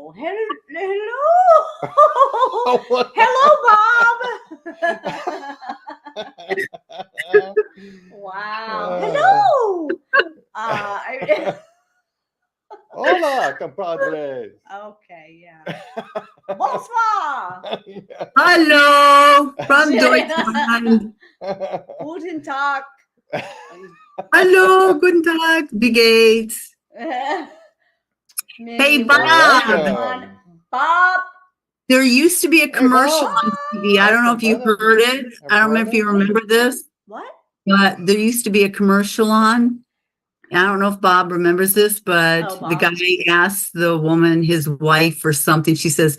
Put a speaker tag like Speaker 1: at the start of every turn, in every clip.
Speaker 1: Oh, hello.
Speaker 2: Oh, what?
Speaker 1: Hello, Bob. Wow. Hello.
Speaker 2: Hola, compadres.
Speaker 1: Okay, yeah. Bonsoir.
Speaker 3: Hello from Deutschland.
Speaker 1: Guten Tag.
Speaker 3: Hello, guten Tag, wie geht's? Hey, Bob.
Speaker 1: Bob.
Speaker 3: There used to be a commercial
Speaker 2: Bob.
Speaker 3: on TV. I don't know if you heard it. I don't know if you remember this.
Speaker 1: What?
Speaker 3: But there used to be a commercial on. I don't know if Bob remembers this, but the guy asked the woman, his wife, or something. She says,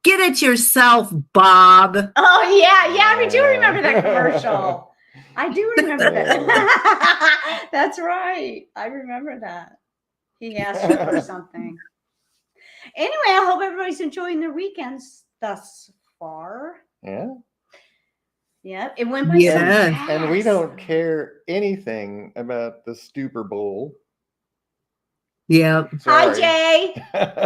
Speaker 3: "Get it yourself, Bob."
Speaker 1: Oh, yeah. I do remember that commercial. I do remember that. That's right. I remember that. He asked you for something. Anyway, I hope everybody's enjoying their weekends thus far.
Speaker 2: Yeah.
Speaker 1: Yep. It went by so fast.
Speaker 2: And we don't care anything about the Super Bowl.
Speaker 3: Yep.
Speaker 1: Hi, Jay.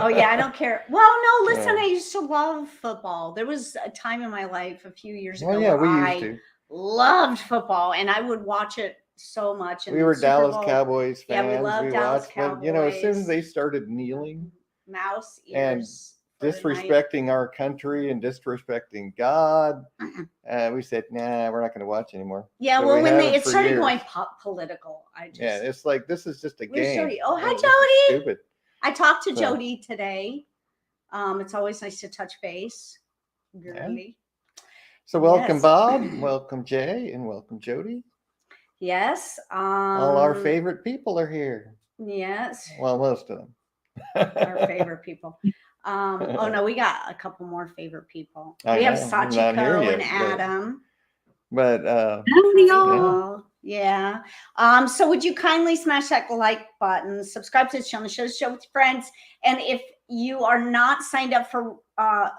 Speaker 1: Oh, yeah, I don't care. Well, no, listen, I used to love football. There was a time in my life a few years ago where I loved football, and I would watch it so much. And
Speaker 2: we were Dallas Cowboys fans.
Speaker 1: Yeah, we loved Dallas Cowboys.
Speaker 2: But, you know, as soon as they started kneeling,
Speaker 1: mouse ears,
Speaker 2: and disrespecting our country and disrespecting God, we said, nah, we're not going to watch anymore.
Speaker 1: Yeah, so well, when it started going political,
Speaker 2: it's like, this is just a game.
Speaker 1: Jody. Oh, hi, Jody. Stupid. I talked to Jody today. It's always nice to touch base. Girly.
Speaker 2: Yeah. So welcome, Bob. Welcome, Jay, and welcome, Jody.
Speaker 1: Yes.
Speaker 2: All our favorite people are here.
Speaker 1: Yes.
Speaker 2: Well, most of them.
Speaker 1: Our favorite people. Oh no, we got a couple more favorite people. We have Sachiko and Adam.
Speaker 2: But
Speaker 1: yeah. So would you kindly smash that like button, subscribe to the channel, share with your friends, and if you are not signed up for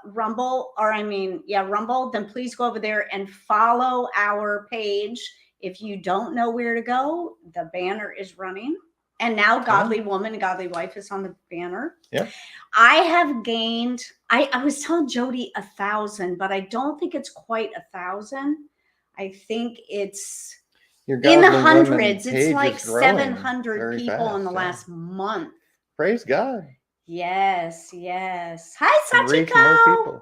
Speaker 1: Rumble, Rumble, then please go over there and follow our page. If you don't know where to go, the banner is running. And now Godly Woman and Godly Wife is on the banner.
Speaker 2: Yeah.
Speaker 1: I have gained, I was telling Jody 1,000, but I don't think it's quite 1,000. I think it's in the hundreds. It's like 700 people in the last month.
Speaker 2: Praise God.
Speaker 1: Yes. Hi, Sachiko.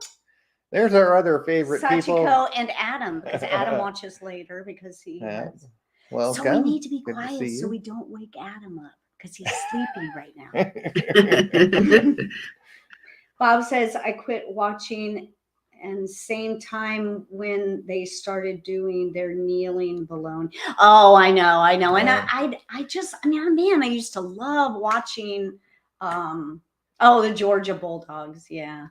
Speaker 2: There's our other favorite people.
Speaker 1: Sachiko and Adam, because Adam watches later because he has.
Speaker 2: Well,
Speaker 1: so we need to be quiet so we don't wake Adam up because he's sleeping right now. Bob says, I quit watching and same time when they started doing their kneeling balloon. Oh, I know. And I used to love watching the Georgia Bulldogs. Yeah.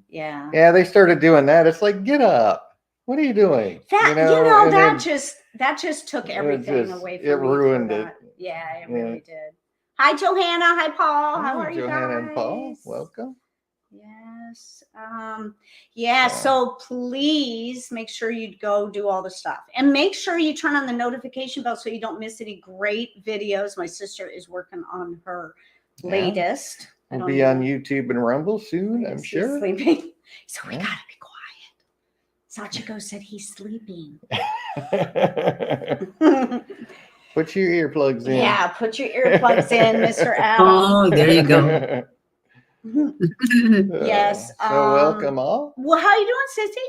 Speaker 2: Yeah, they started doing that. It's like, get up. What are you doing?
Speaker 1: That just took everything away from me.
Speaker 2: It ruined it.
Speaker 1: Yeah, it really did. Hi, Johanna. Hi, Paul. How are you guys?
Speaker 2: Johanna and Paul, welcome.
Speaker 1: Yes. So please make sure you go do all the stuff. And make sure you turn on the notification bell so you don't miss any great videos. My sister is working on her latest.
Speaker 2: We'll be on YouTube and Rumble soon, I'm sure.
Speaker 1: Sleeping. So we gotta be quiet. Sachiko said he's sleeping.
Speaker 2: Put your earplugs in.
Speaker 1: Yeah, put your earplugs in, Mr. Adam.
Speaker 3: Oh, there you go.
Speaker 1: Yes.
Speaker 2: So welcome all.
Speaker 1: Well, how you doing, Sissy?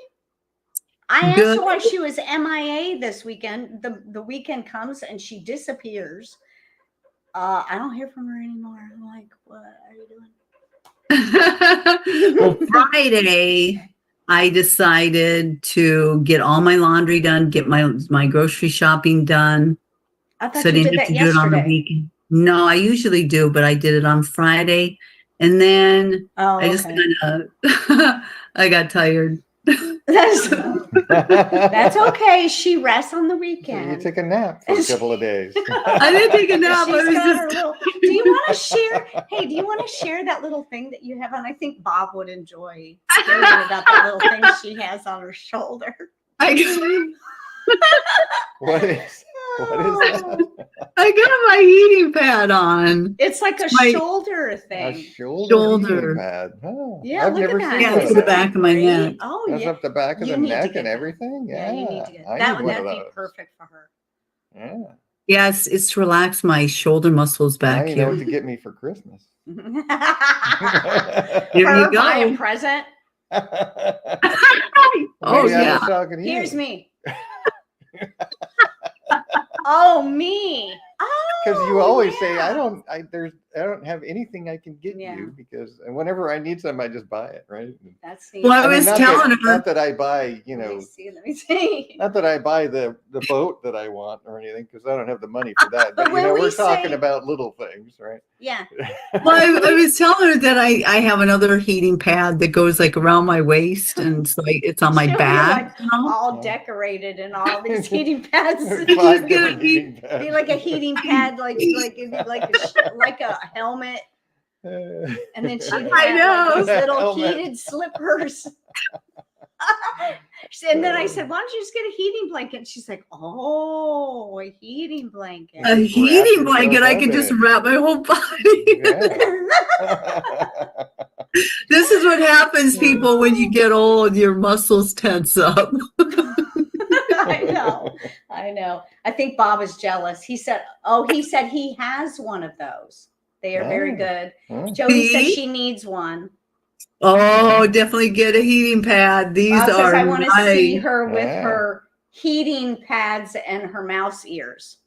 Speaker 1: I asked her why she was MIA this weekend. The weekend comes and she disappears. I don't hear from her anymore. I'm like, what are you doing?
Speaker 3: Well, Friday, I decided to get all my laundry done, get my grocery shopping done.
Speaker 1: I thought you did that yesterday. Do it on the weekend.
Speaker 3: No, I usually do, but I did it on Friday. And then I just I got tired.
Speaker 1: That's okay. She rests on the weekend.
Speaker 2: You took a nap for a couple of days.
Speaker 3: I didn't take a nap.
Speaker 1: Do you want to share? Hey, do you want to share that little thing that you have on? I think Bob would enjoy hearing about that little thing she has on her shoulder.
Speaker 2: What is? What is that?
Speaker 3: I got my heating pad on.
Speaker 1: It's like a
Speaker 3: My-
Speaker 1: shoulder
Speaker 2: A
Speaker 1: thing.
Speaker 2: shoulder heating pad. Oh,
Speaker 1: Yeah,
Speaker 2: I've
Speaker 1: look
Speaker 2: never
Speaker 1: at that.
Speaker 2: seen
Speaker 3: Yeah,
Speaker 2: one
Speaker 3: it's
Speaker 2: of
Speaker 3: the
Speaker 2: those.
Speaker 3: back of my
Speaker 1: Great.
Speaker 3: neck.
Speaker 1: Oh,
Speaker 2: That's
Speaker 1: yeah.
Speaker 2: up the back of
Speaker 1: You
Speaker 2: the
Speaker 1: need to
Speaker 2: neck
Speaker 1: get
Speaker 2: and
Speaker 1: that.
Speaker 2: everything.
Speaker 1: Yeah, you need to get
Speaker 2: I
Speaker 1: that.
Speaker 2: need one of
Speaker 1: That'd be
Speaker 2: those.
Speaker 1: perfect for her.
Speaker 2: Yeah.
Speaker 3: Yes, it's to relax my shoulder muscles
Speaker 2: Now
Speaker 3: back
Speaker 2: you know
Speaker 3: here.
Speaker 2: what to get me for Christmas.
Speaker 3: Here
Speaker 1: Her
Speaker 3: you
Speaker 1: buy a
Speaker 3: go.
Speaker 1: present.
Speaker 3: Oh
Speaker 2: Maybe I
Speaker 3: yeah.
Speaker 2: was talking to you.
Speaker 1: Here's me. Oh, me.
Speaker 2: Because you
Speaker 1: Oh,
Speaker 2: always say
Speaker 1: yeah.
Speaker 2: I don't have anything I can get
Speaker 1: Yeah.
Speaker 2: you because and whenever I need something I just buy it, right?
Speaker 1: That's neat.
Speaker 3: Well, I was
Speaker 2: not
Speaker 3: telling
Speaker 2: that,
Speaker 3: her.
Speaker 2: not that I buy,
Speaker 1: Let me see. Let me see.
Speaker 2: not that I buy the boat that I want or anything because I don't have the money for that.
Speaker 1: But
Speaker 2: But
Speaker 1: when we
Speaker 2: we're talking
Speaker 1: say-
Speaker 2: about little things, right?
Speaker 1: Yeah.
Speaker 3: Well, I was telling her that I have another heating pad that goes like around my waist and it's on my
Speaker 1: She'll be
Speaker 3: back.
Speaker 1: like
Speaker 3: you know?
Speaker 1: all
Speaker 2: Yeah.
Speaker 1: decorated and all these heating pads.
Speaker 2: Five
Speaker 3: gonna
Speaker 2: different
Speaker 3: be-
Speaker 2: heating pads.
Speaker 1: Be like a heating pad, like a helmet, and then she'd
Speaker 3: I
Speaker 1: have
Speaker 3: know.
Speaker 1: like these little
Speaker 2: Helmet.
Speaker 1: heated slippers. And then I said, "Why don't you just get a heating blanket?" She's like, "Oh, a heating blanket."
Speaker 3: A
Speaker 2: Just wrap
Speaker 3: heating blanket,
Speaker 2: yourself
Speaker 3: I
Speaker 2: up
Speaker 3: could
Speaker 2: in
Speaker 3: just
Speaker 2: it.
Speaker 3: wrap my whole body. This is what happens, people, when you get old, your muscles tense up.
Speaker 1: I know. I think Bob is jealous. He said he has one of those. They are very
Speaker 2: Oh.
Speaker 1: good.
Speaker 2: Oh.
Speaker 1: Jody says
Speaker 3: See?
Speaker 1: she needs one.
Speaker 3: Oh, definitely get a heating pad. These
Speaker 1: Bob
Speaker 3: are
Speaker 1: says I want to see
Speaker 3: nice.
Speaker 1: her with
Speaker 2: Yeah.
Speaker 1: her heating pads and her mouse ears.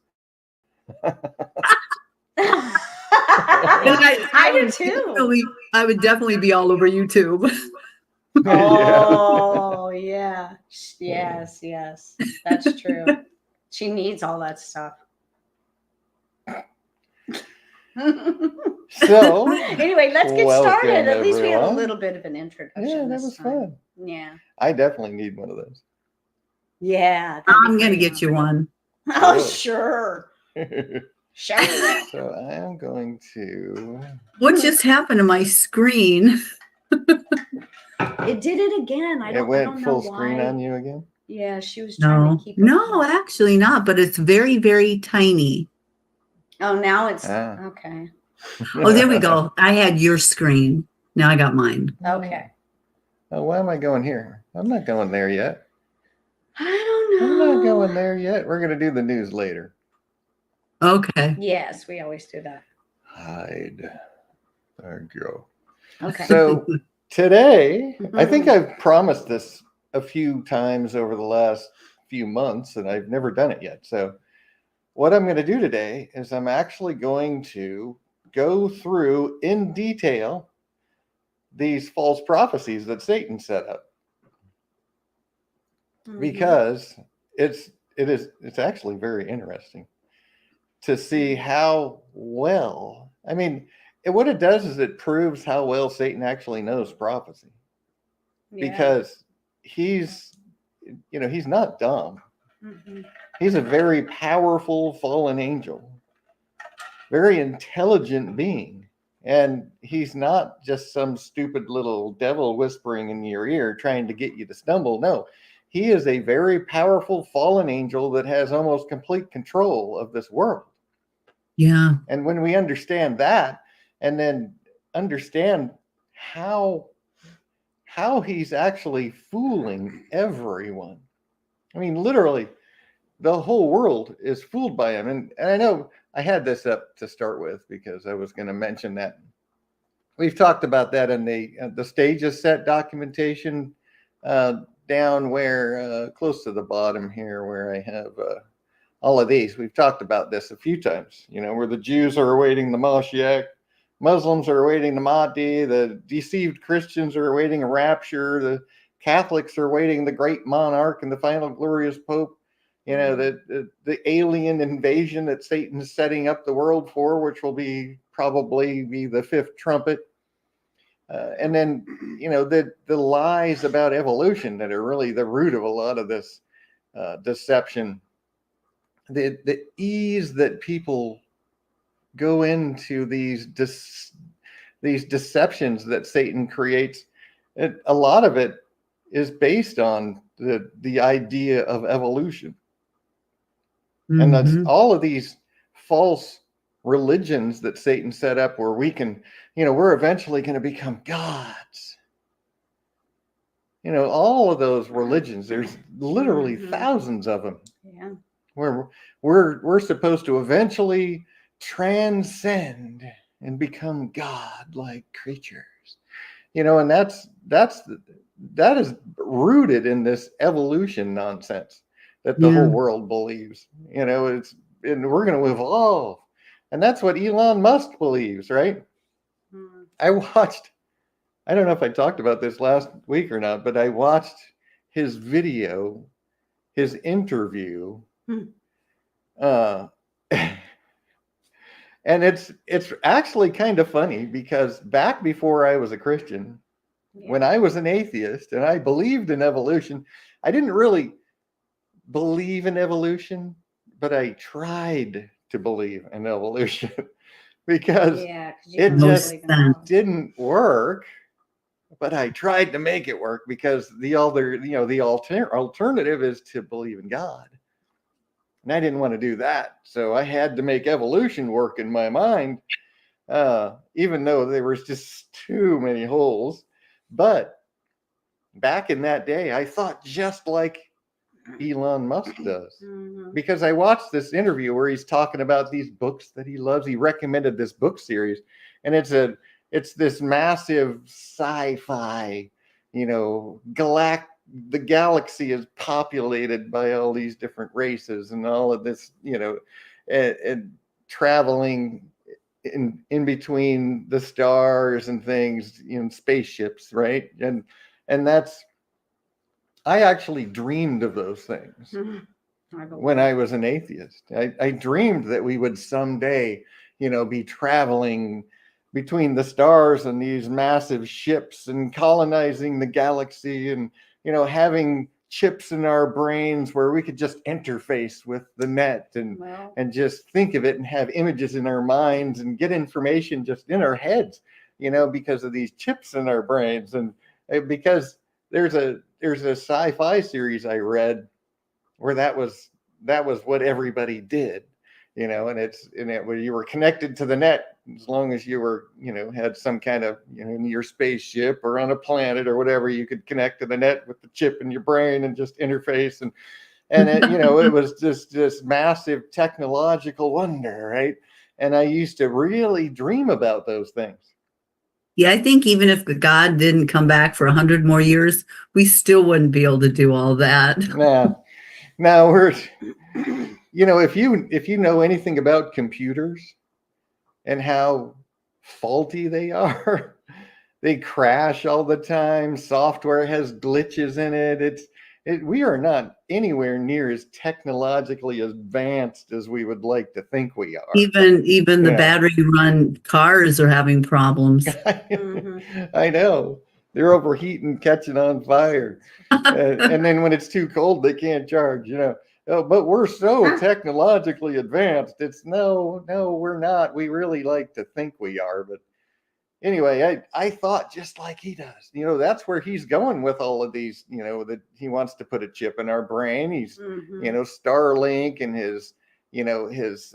Speaker 1: I do too.
Speaker 3: I would definitely be all over YouTube.
Speaker 1: Oh, yeah. Yes, that's true. She needs all that stuff.
Speaker 2: So
Speaker 1: Anyway, let's get
Speaker 2: welcome,
Speaker 1: started. At least we had a
Speaker 2: everyone.
Speaker 1: little bit of an introduction.
Speaker 2: Yeah, that
Speaker 1: this
Speaker 2: was
Speaker 1: time.
Speaker 2: fun.
Speaker 1: Yeah.
Speaker 2: I definitely need one of those.
Speaker 1: Yeah.
Speaker 3: I'm going to get you one.
Speaker 1: Oh,
Speaker 2: Good.
Speaker 1: sure. Sure.
Speaker 2: So I am going to.
Speaker 3: What just happened to my screen?
Speaker 1: It did it again. I
Speaker 2: It
Speaker 1: don't
Speaker 2: went
Speaker 1: know
Speaker 2: full
Speaker 1: why.
Speaker 2: screen on you again.
Speaker 1: Yeah, she was trying
Speaker 3: No,
Speaker 1: to keep it.
Speaker 3: no, actually not, but it's very, very tiny.
Speaker 1: Oh, now it's
Speaker 2: Ah.
Speaker 1: okay.
Speaker 3: Oh, there we go. I had your screen. Now I got mine.
Speaker 1: Okay.
Speaker 2: Oh, why am I going here? I'm not going there yet.
Speaker 1: I don't
Speaker 2: I'm
Speaker 1: know.
Speaker 2: not going there yet. We're going to do the news later.
Speaker 3: Okay.
Speaker 1: Yes, we always do that.
Speaker 2: Hide. There you go.
Speaker 1: Okay.
Speaker 2: So today, I think I've promised this a few times over the last few months, and I've never done it yet. So what I'm going to do today is I'm actually going to go through in detail these false prophecies that Satan set up, because it's actually very interesting to see how well, I mean, what it does is it proves how well Satan actually knows prophecy, because he's not dumb. He's a very powerful fallen angel, very intelligent being. And he's not just some stupid little devil whispering in your ear trying to get you to stumble. No, he is a very powerful fallen angel that has almost complete control of this world.
Speaker 3: Yeah.
Speaker 2: And when we understand that, and then understand how he's actually fooling everyone. I mean, literally, the whole world is fooled by him. And I know I had this up to start with because I was going to mention that. We've talked about that in the stages set documentation down where close to the bottom here, where I have all of these. We've talked about this a few times, where the Jews are awaiting the Mashiach, Muslims are awaiting the Mahdi, the deceived Christians are awaiting a rapture, the Catholics are awaiting the great monarch and the final glorious Pope. The alien invasion that Satan's setting up the world for, which will probably be the fifth trumpet. And then, the lies about evolution that are really the root of a lot of this deception. The ease that people go into these deceptions that Satan creates, a lot of it is based on the idea of evolution. And that's
Speaker 3: Mhm.
Speaker 2: all of these false religions that Satan set up where we can, we're eventually going to become gods. All of those religions, there's literally thousands of them.
Speaker 1: Yeah.
Speaker 2: Where we're supposed to eventually transcend and become God-like creatures. And that is rooted in this evolution nonsense that the whole
Speaker 3: Yeah.
Speaker 2: world believes. And we're going to evolve. And that's what Elon Musk believes, right? I don't know if I talked about this last week or not, but I watched his video, his interview. Uh, and it's actually kind of funny because back before I was a Christian, when I was an atheist and I believed in evolution, I didn't really believe in evolution, but I tried to believe in evolution because it just didn't work. But I tried to make it work because the alternative is to believe in God. And I didn't want to do that. So I had to make evolution work in my mind, even though there was just too many holes. But back in that day, I thought just like Elon Musk does. Because I watched this interview where he's talking about these books that he loves. He recommended this book series, and it's this massive sci-fi, the galaxy is populated by all these different races and all of this, and traveling in between the stars and things in spaceships, right? And I actually dreamed of those things when I was an atheist. I dreamed that we would someday, be traveling between the stars and these massive ships and colonizing the galaxy and, having chips in our brains where we could just interface with the net and just think of it and have images in our minds and get information just in our heads, because of these chips in our brains. And because there's a sci-fi series I read where that was what everybody did, and where you were connected to the net as long as you were, had some kind of, in your spaceship or on a planet or whatever, you could connect to the net with the chip in your brain and just interface and it, it was just this massive technological wonder, right? And I used to really dream about those things.
Speaker 3: Yeah, I think even if God didn't come back for 100 more years, we still wouldn't be able to do all that.
Speaker 2: Now we're, if you know anything about computers and how faulty they are, they crash all the time. Software has glitches in it. We are not anywhere near as technologically advanced as we would like to think we are.
Speaker 3: Even the battery run cars are having problems.
Speaker 2: I know. They're overheating, catching on fire. And then when it's too cold, they can't charge, but we're so technologically advanced. It's no, we're not. We really like to think we are. But anyway, I thought just like he does. That's where he's going with all of these, that he wants to put a chip in our brain. He's, Starlink and his, his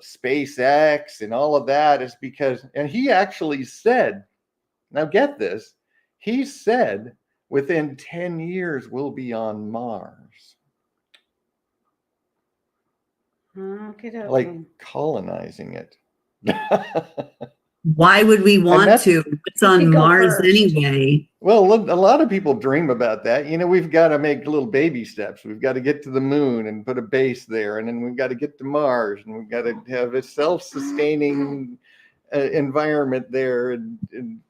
Speaker 2: SpaceX and all of that is because, and he actually said, now get this, he said within 10 years we'll be on Mars. Like colonizing it.
Speaker 3: Why would we want to? It's on Mars anyway.
Speaker 2: Well, a lot of people dream about that. We've got to make little baby steps. We've got to get to the moon and put a base there. And then we've got to get to Mars and we've got to have a self-sustaining environment there and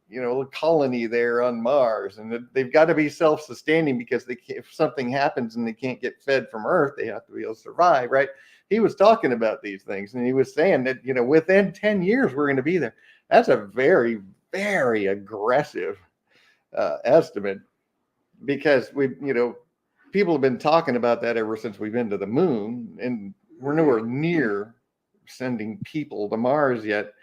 Speaker 2: a colony there on Mars. And they've got to be self-sustaining because if something happens and they can't get fed from Earth, they have to be able to survive, right? He was talking about these things and he was saying that, within 10 years, we're going to be there. That's a very, very aggressive estimate because people have been talking about that ever since we've been to the moon, and we're nowhere near sending people to Mars yet.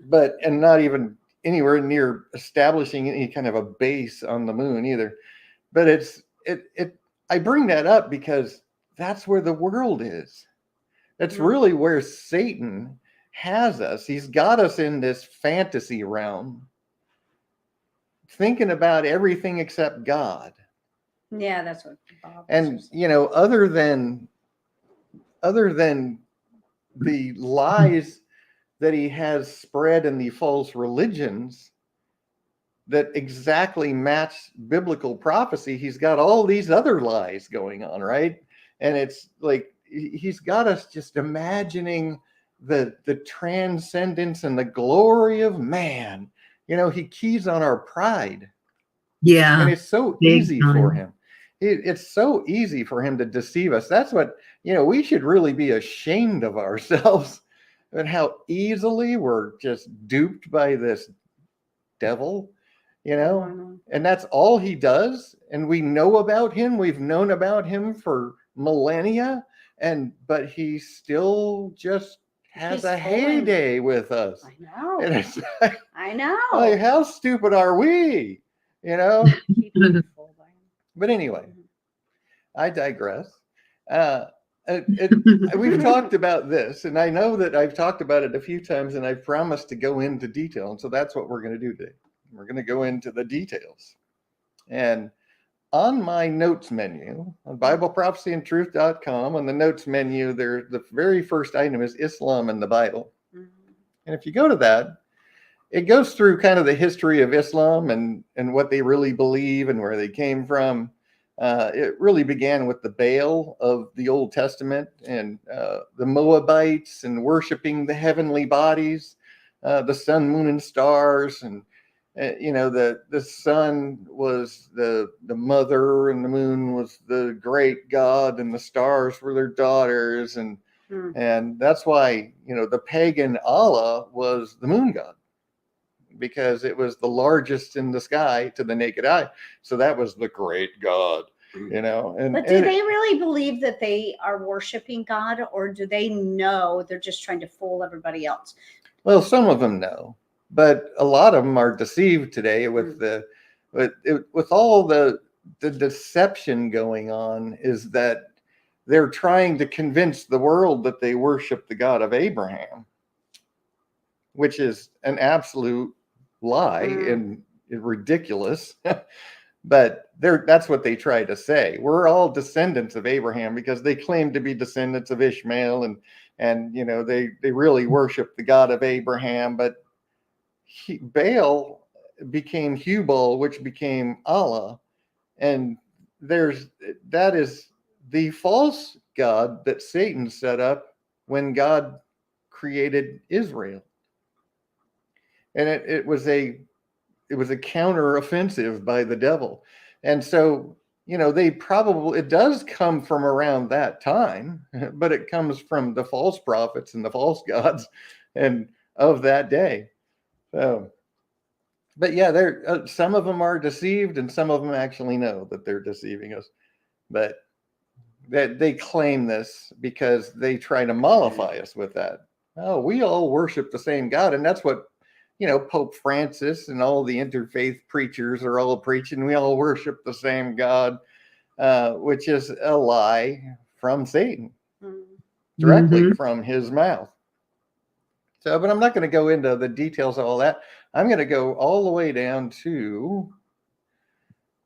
Speaker 2: But not even anywhere near establishing any kind of a base on the moon either. But I bring that up because that's where the world is. That's really where Satan has us. He's got us in this fantasy realm, thinking about everything except God.
Speaker 1: Yeah, that's what Bob.
Speaker 2: And other than the lies that he has spread in the false religions that exactly match biblical prophecy, he's got all these other lies going on, right? And it's like he's got us just imagining the transcendence and the glory of man. He keys on our pride.
Speaker 3: Yeah.
Speaker 2: And it's so
Speaker 3: big
Speaker 2: easy
Speaker 3: time.
Speaker 2: for him. It's so easy for him to deceive us. That's what, we should really be ashamed of ourselves and how easily we're just duped by this devil, and that's all he does. And we know about him. We've known about him for millennia. But he still just has a heyday with us.
Speaker 1: I know.
Speaker 2: And it's
Speaker 1: I know.
Speaker 2: like, how stupid are we? But anyway, I digress. We've talked about this, and I know that I've talked about it a few times, and I've promised to go into detail. And so that's what we're going to do today. We're going to go into the details. And on my notes menu on BibleProphecyandTruth.com, on the notes menu, the very first item is Islam and the Bible. And if you go to that, it goes through kind of the history of Islam and what they really believe and where they came from. It really began with the Baal of the Old Testament and the Moabites and worshiping the heavenly bodies, the sun, moon, and stars. And, the sun was the mother, and the moon was the great god, and the stars were their daughters. And that's why, the pagan Allah was the moon god, because it was the largest in the sky to the naked eye. So that was the great God, But
Speaker 1: do they really believe that they are worshiping God, or do they know they're just trying to fool everybody else?
Speaker 2: Well, some of them know, but a lot of them are deceived today with with all the deception going on. Is that they're trying to convince the world that they worship the God of Abraham, which is an absolute lie and ridiculous. But that's what they try to say. We're all descendants of Abraham, because they claim to be descendants of Ishmael, and they really worship the God of Abraham. But Baal became Hubal, which became Allah, and that is the false god that Satan set up when God created Israel. And it was a counter-offensive by the devil. And so, it does come from around that time, but it comes from the false prophets and the false gods and of that day. So, but yeah, some of them are deceived, and some of them actually know that they're deceiving us. But that they claim this because they try to mollify us with that. Oh, we all worship the same God. And that's what Pope Francis and all the interfaith preachers are all preaching. We all worship the same God, which is a lie from Satan, directly from his mouth. So, but I'm not going to go into the details of all that. I'm going to go all the way down to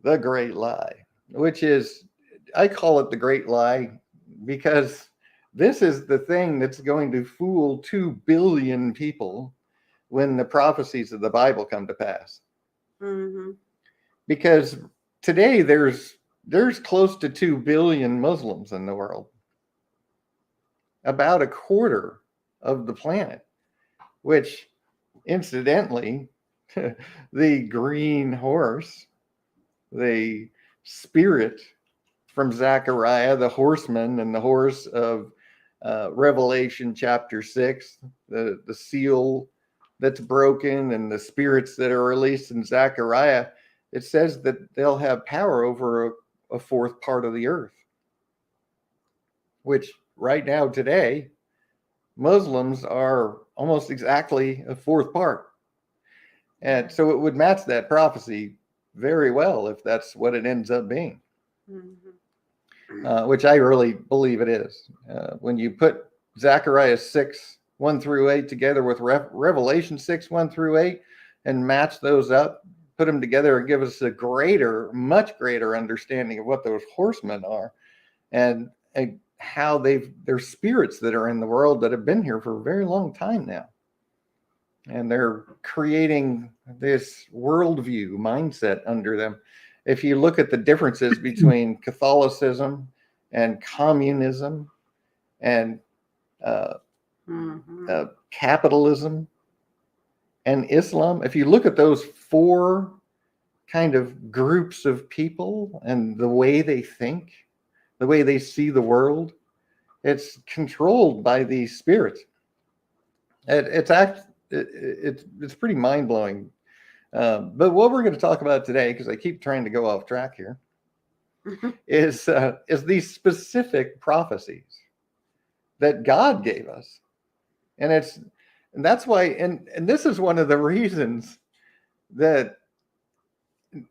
Speaker 2: the great lie, which is, I call it the great lie because this is the thing that's going to fool 2 billion people when the prophecies of the Bible come to pass. Because today there's close to 2 billion Muslims in the world, about a quarter of the planet, which incidentally, the green horse, the spirit from Zechariah, the horseman and the horse of Revelation chapter 6, the seal that's broken, and the spirits that are released in Zechariah, it says that they'll have power over a fourth part of the earth, which right now today, Muslims are almost exactly a fourth part. And so it would match that prophecy very well if that's what it ends up being. which I really believe it is. When you put Zechariah 6:1-8 together with Revelation 6:1-8 and match those up, put them together and give us a much greater understanding of what those horsemen are and how they're spirits that are in the world that have been here for a very long time now. And they're creating this worldview mindset under them. If you look at the differences between Catholicism and communism and capitalism and Islam, if you look at those four kind of groups of people and the way they think, the way they see the world, it's controlled by these spirits. It's pretty mind-blowing. But what we're going to talk about today, because I keep trying to go off track here, is these specific prophecies that God gave us. And that's why, and this is one of the reasons that,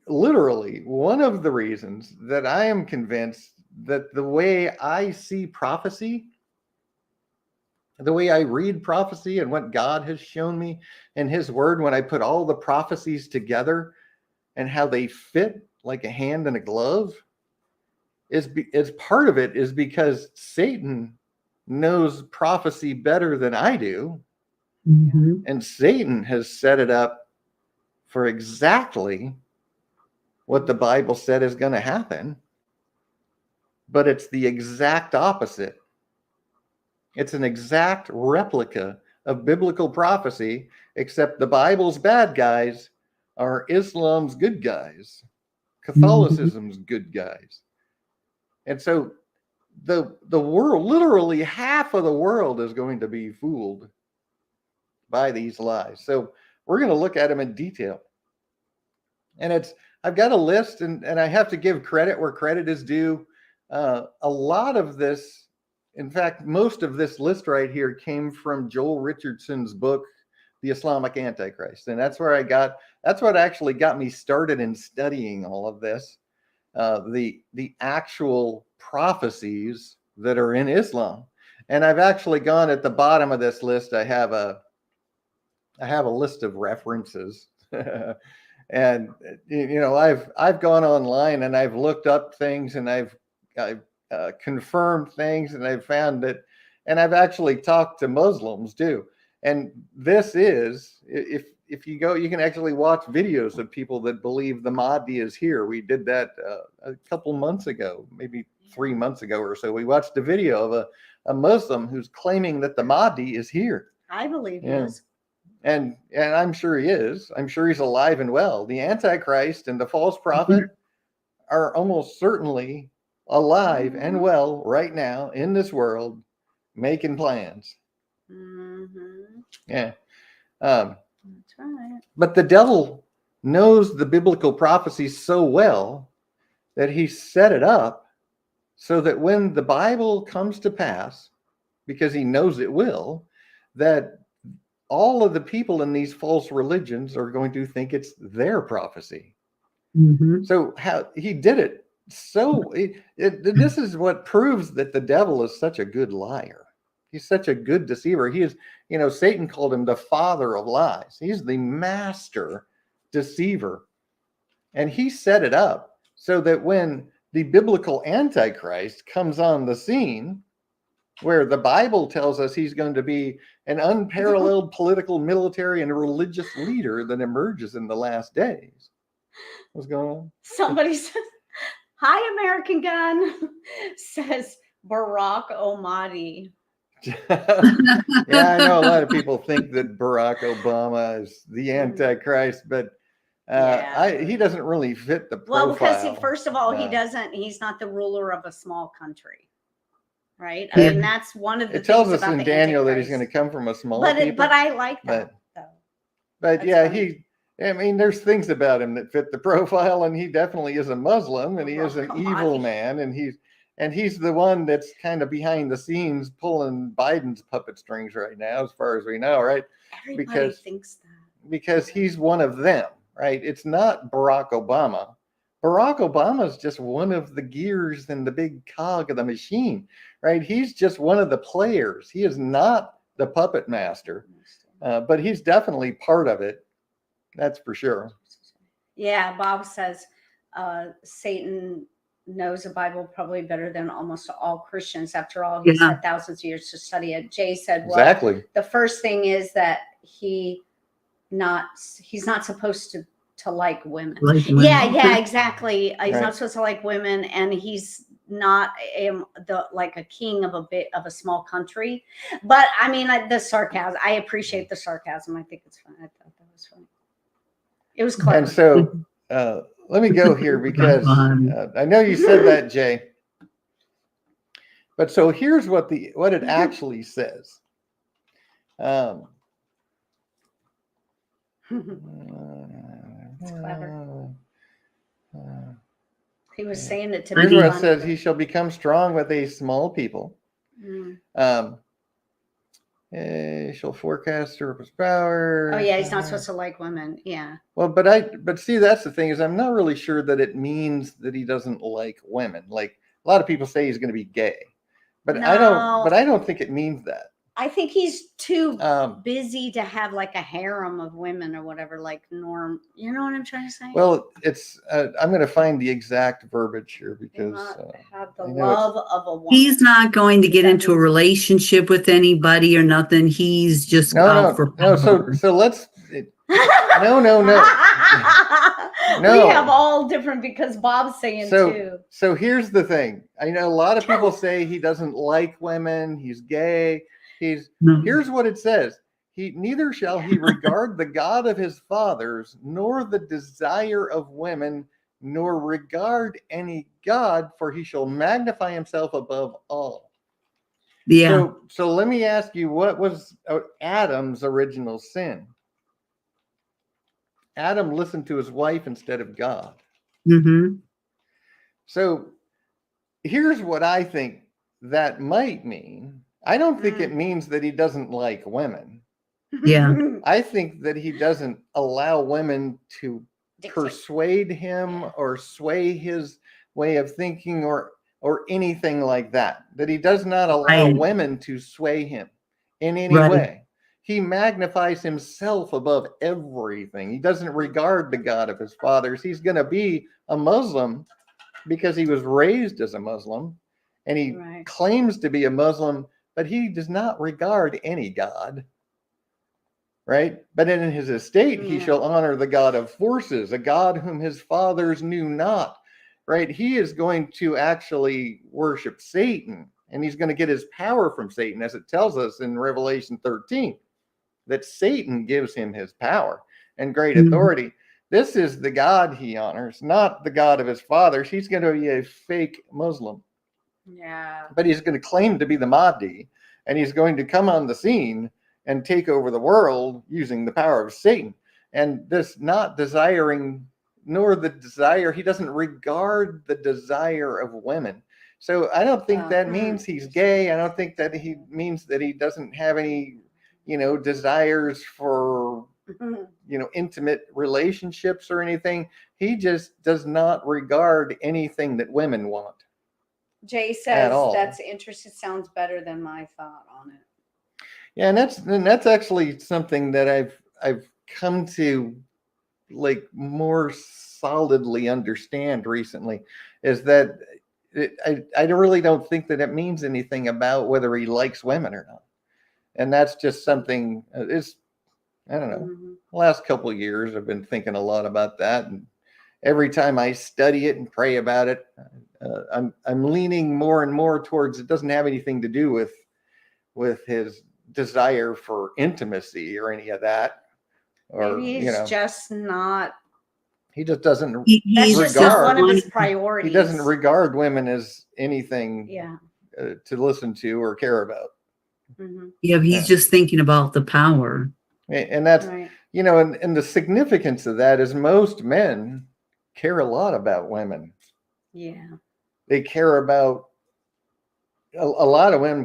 Speaker 2: literally one of the reasons that I am convinced that the way I see prophecy, the way I read prophecy and what God has shown me in his word, when I put all the prophecies together and how they fit like a hand in a glove, is part of it is because Satan knows prophecy better than I do. Mm-hmm. And Satan has set it up for exactly what the Bible said is going to happen. But it's the exact opposite. It's an exact replica of biblical prophecy, except the Bible's bad guys are Islam's good guys, Catholicism's good guys. And so the world, literally half of the world, is going to be fooled by these lies. So we're going to look at them in detail. And I've got a list, and I have to give credit where credit is due. A lot of this, in fact, most of this list right here came from Joel Richardson's book, The Islamic Antichrist. And that's what actually got me started in studying all of this. The actual prophecies that are in Islam. And I've actually gone at the bottom of this list. I have a list of references. And I've gone online and I've looked up things, and I've confirmed things, and I've found that, and I've actually talked to Muslims too. And this is, if you go, you can actually watch videos of people that believe the Mahdi is here. We did that a couple months ago, maybe 3 months ago or so. We watched a video of a Muslim who's claiming that the Mahdi is here.
Speaker 1: I believe he is.
Speaker 2: And I'm sure he is. I'm sure he's alive and well. The Antichrist and the false prophet are almost certainly alive and well right now in this world, making plans. Mm-hmm. Yeah. That's right. But the devil knows the biblical prophecies so well that he set it up so that when the Bible comes to pass, because he knows it will, that all of the people in these false religions are going to think it's their prophecy. Mm-hmm. So how he did it. So this is what proves that the devil is such a good liar. He's such a good deceiver. He is, Satan called him the father of lies. He's the master deceiver. And he set it up so that when the biblical Antichrist comes on the scene, where the Bible tells us he's going to be an unparalleled political, military, and religious leader that emerges in the last days. What's going on?
Speaker 1: Somebody says, "Hi, American Gun," says Barack Omadi.
Speaker 2: Yeah, I know a lot of people think that Barack Obama is the Antichrist, but he doesn't really fit the profile.
Speaker 1: Well, because first of all, he's not the ruler of a small country. Right. I mean, that's one of the things.
Speaker 2: It tells us in Daniel that he's going to come from a small people.
Speaker 1: But I like that, though.
Speaker 2: But there's things about him that fit the profile, and he definitely is a Muslim, and he is an evil man, and he's the one that's kind of behind the scenes pulling Biden's puppet strings right now, as far as we know, right?
Speaker 1: Everybody thinks that.
Speaker 2: Because he's one of them, right? It's not Barack Obama. Barack Obama is just one of the gears in the big cog of the machine, right? He's just one of the players. He is not the puppet master, but he's definitely part of it. That's for sure.
Speaker 1: Yeah, Bob says Satan knows the Bible probably better than almost all Christians. After all, he's had thousands of years to study it. Jay said, well,
Speaker 2: exactly.
Speaker 1: The first thing is that he's not supposed to like women. Yeah, exactly. He's not supposed to like women, and he's not like a king of a small country. But I mean, the sarcasm. I appreciate the sarcasm. I think it's fun. I thought that was funny. It was clever.
Speaker 2: And so let me go here because I know you said that, Jay. But so here's what it actually says.
Speaker 1: It's clever. He was saying it to
Speaker 2: me.
Speaker 1: Here's
Speaker 2: what it says: he shall become strong with a small people. Shall forecast Europe's power.
Speaker 1: Oh yeah, he's not supposed to like women. Yeah.
Speaker 2: Well, but see, that's the thing is, I'm not really sure that it means that he doesn't like women. Like a lot of people say he's going to be gay, but I don't think it means that.
Speaker 1: I think he's too busy to have like a harem of women or whatever, like Norm. You know what I'm trying to say?
Speaker 2: Well, it's I'm going to find the exact verbiage here because
Speaker 1: have the love of a woman.
Speaker 3: He's not going to get into a relationship with anybody or nothing. He's just out for power.
Speaker 2: So let's no.
Speaker 1: We have all different because Bob's saying too.
Speaker 2: So here's the thing. I know a lot of people say he doesn't like women. He's gay. Here's what it says. Neither shall he regard the God of his fathers, nor the desire of women, nor regard any God, for he shall magnify himself above all.
Speaker 3: Yeah.
Speaker 2: So let me ask you, what was Adam's original sin? Adam listened to his wife instead of God.
Speaker 3: Mm-hmm.
Speaker 2: So here's what I think that might mean. I don't think it means that he doesn't like women.
Speaker 3: Yeah.
Speaker 2: I think that he doesn't allow women to persuade him or sway his way of thinking or anything like that. That he does not allow women to sway him in any way. He magnifies himself above everything. He doesn't regard the God of his fathers. He's going to be a Muslim because he was raised as a Muslim, and he claims to be a Muslim, but he does not regard any God, right? But in his estate, he shall honor the God of forces, a God whom his fathers knew not, right? He is going to actually worship Satan, and he's going to get his power from Satan, as it tells us in Revelation 13, that Satan gives him his power and great authority. This is the God he honors, not the God of his fathers. He's going to be a fake Muslim.
Speaker 1: Yeah.
Speaker 2: But he's going to claim to be the Mahdi, and he's going to come on the scene and take over the world using the power of Satan. And this not desiring, nor the desire, he doesn't regard the desire of women. So I don't think that means he's gay. I don't think that he means that he doesn't have any, desires for, intimate relationships or anything. He just does not regard anything that women want.
Speaker 1: Jay says that's interesting. Sounds better than my thought on it.
Speaker 2: Yeah, and that's actually something that I've come to like more solidly understand recently, is that I really don't think that it means anything about whether he likes women or not. And that's just something I don't know. The last couple of years I've been thinking a lot about that, and every time I study it and pray about it, I'm leaning more and more towards it doesn't have anything to do with his desire for intimacy or any of that. Or
Speaker 1: maybe he's just not.
Speaker 2: He just doesn't.
Speaker 1: That's just not one of his priorities.
Speaker 2: He doesn't regard women as anything to listen to or care about.
Speaker 3: Yeah, but he's just thinking about the power.
Speaker 2: And that's and the significance of that is most men care a lot about women.
Speaker 1: Yeah.
Speaker 2: They care about a lot of men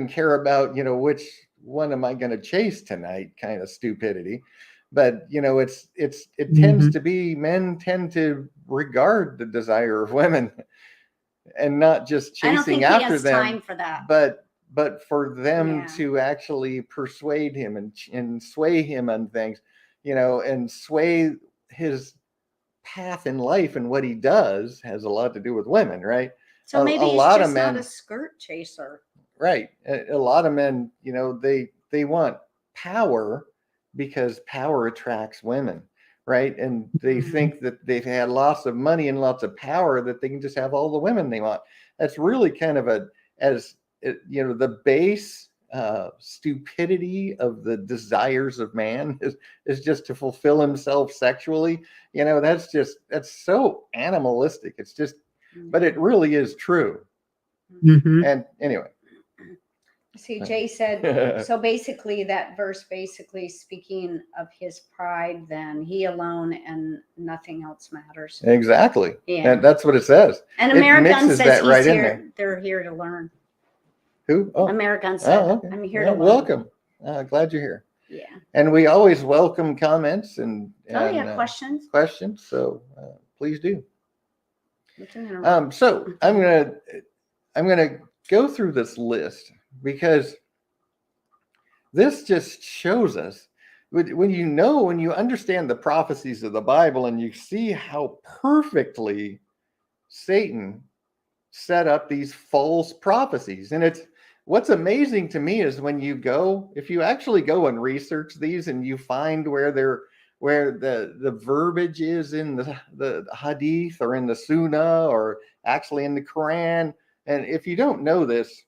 Speaker 2: care about, which one am I going to chase tonight kind of stupidity. But it tends to be, men tend to regard the desire of women and not just
Speaker 1: I don't think
Speaker 2: chasing
Speaker 1: he
Speaker 2: after
Speaker 1: has
Speaker 2: them,
Speaker 1: time for that.
Speaker 2: but for them
Speaker 1: Yeah.
Speaker 2: to actually persuade him and sway him on things, and sway his path in life, and what he does has a lot to do with women, right?
Speaker 1: So maybe
Speaker 2: a
Speaker 1: he's
Speaker 2: lot
Speaker 1: just
Speaker 2: of men,
Speaker 1: not a skirt chaser.
Speaker 2: right? A lot of men, they want power because power attracts women, right? And they think that they've had lots of money and lots of power, that they can just have all the women they want. That's really kind of the base stupidity of the desires of man is just to fulfill himself sexually. That's so animalistic. It's just, but it really is true. And anyway.
Speaker 1: See, Jay said, so basically that verse basically speaking of his pride, then he alone and nothing else matters.
Speaker 2: Exactly.
Speaker 1: Yeah.
Speaker 2: That's what it says.
Speaker 1: And
Speaker 2: It
Speaker 1: American
Speaker 2: mixes
Speaker 1: says
Speaker 2: that
Speaker 1: he's
Speaker 2: right in
Speaker 1: here.
Speaker 2: there.
Speaker 1: They're here to learn.
Speaker 2: Who? Oh,
Speaker 1: American said,
Speaker 2: okay.
Speaker 1: I'm here to learn.
Speaker 2: Welcome. Glad you're here.
Speaker 1: Yeah.
Speaker 2: And we always welcome comments and
Speaker 1: questions.
Speaker 2: Questions. So please do.
Speaker 1: So
Speaker 2: So I'm gonna go through this list, because this just shows us when you understand the prophecies of the Bible, and you see how perfectly Satan set up these false prophecies. And what's amazing to me is if you actually go and research these, and you find where the verbiage is in the hadith, or in the sunnah, or actually in the Quran. And if you don't know this,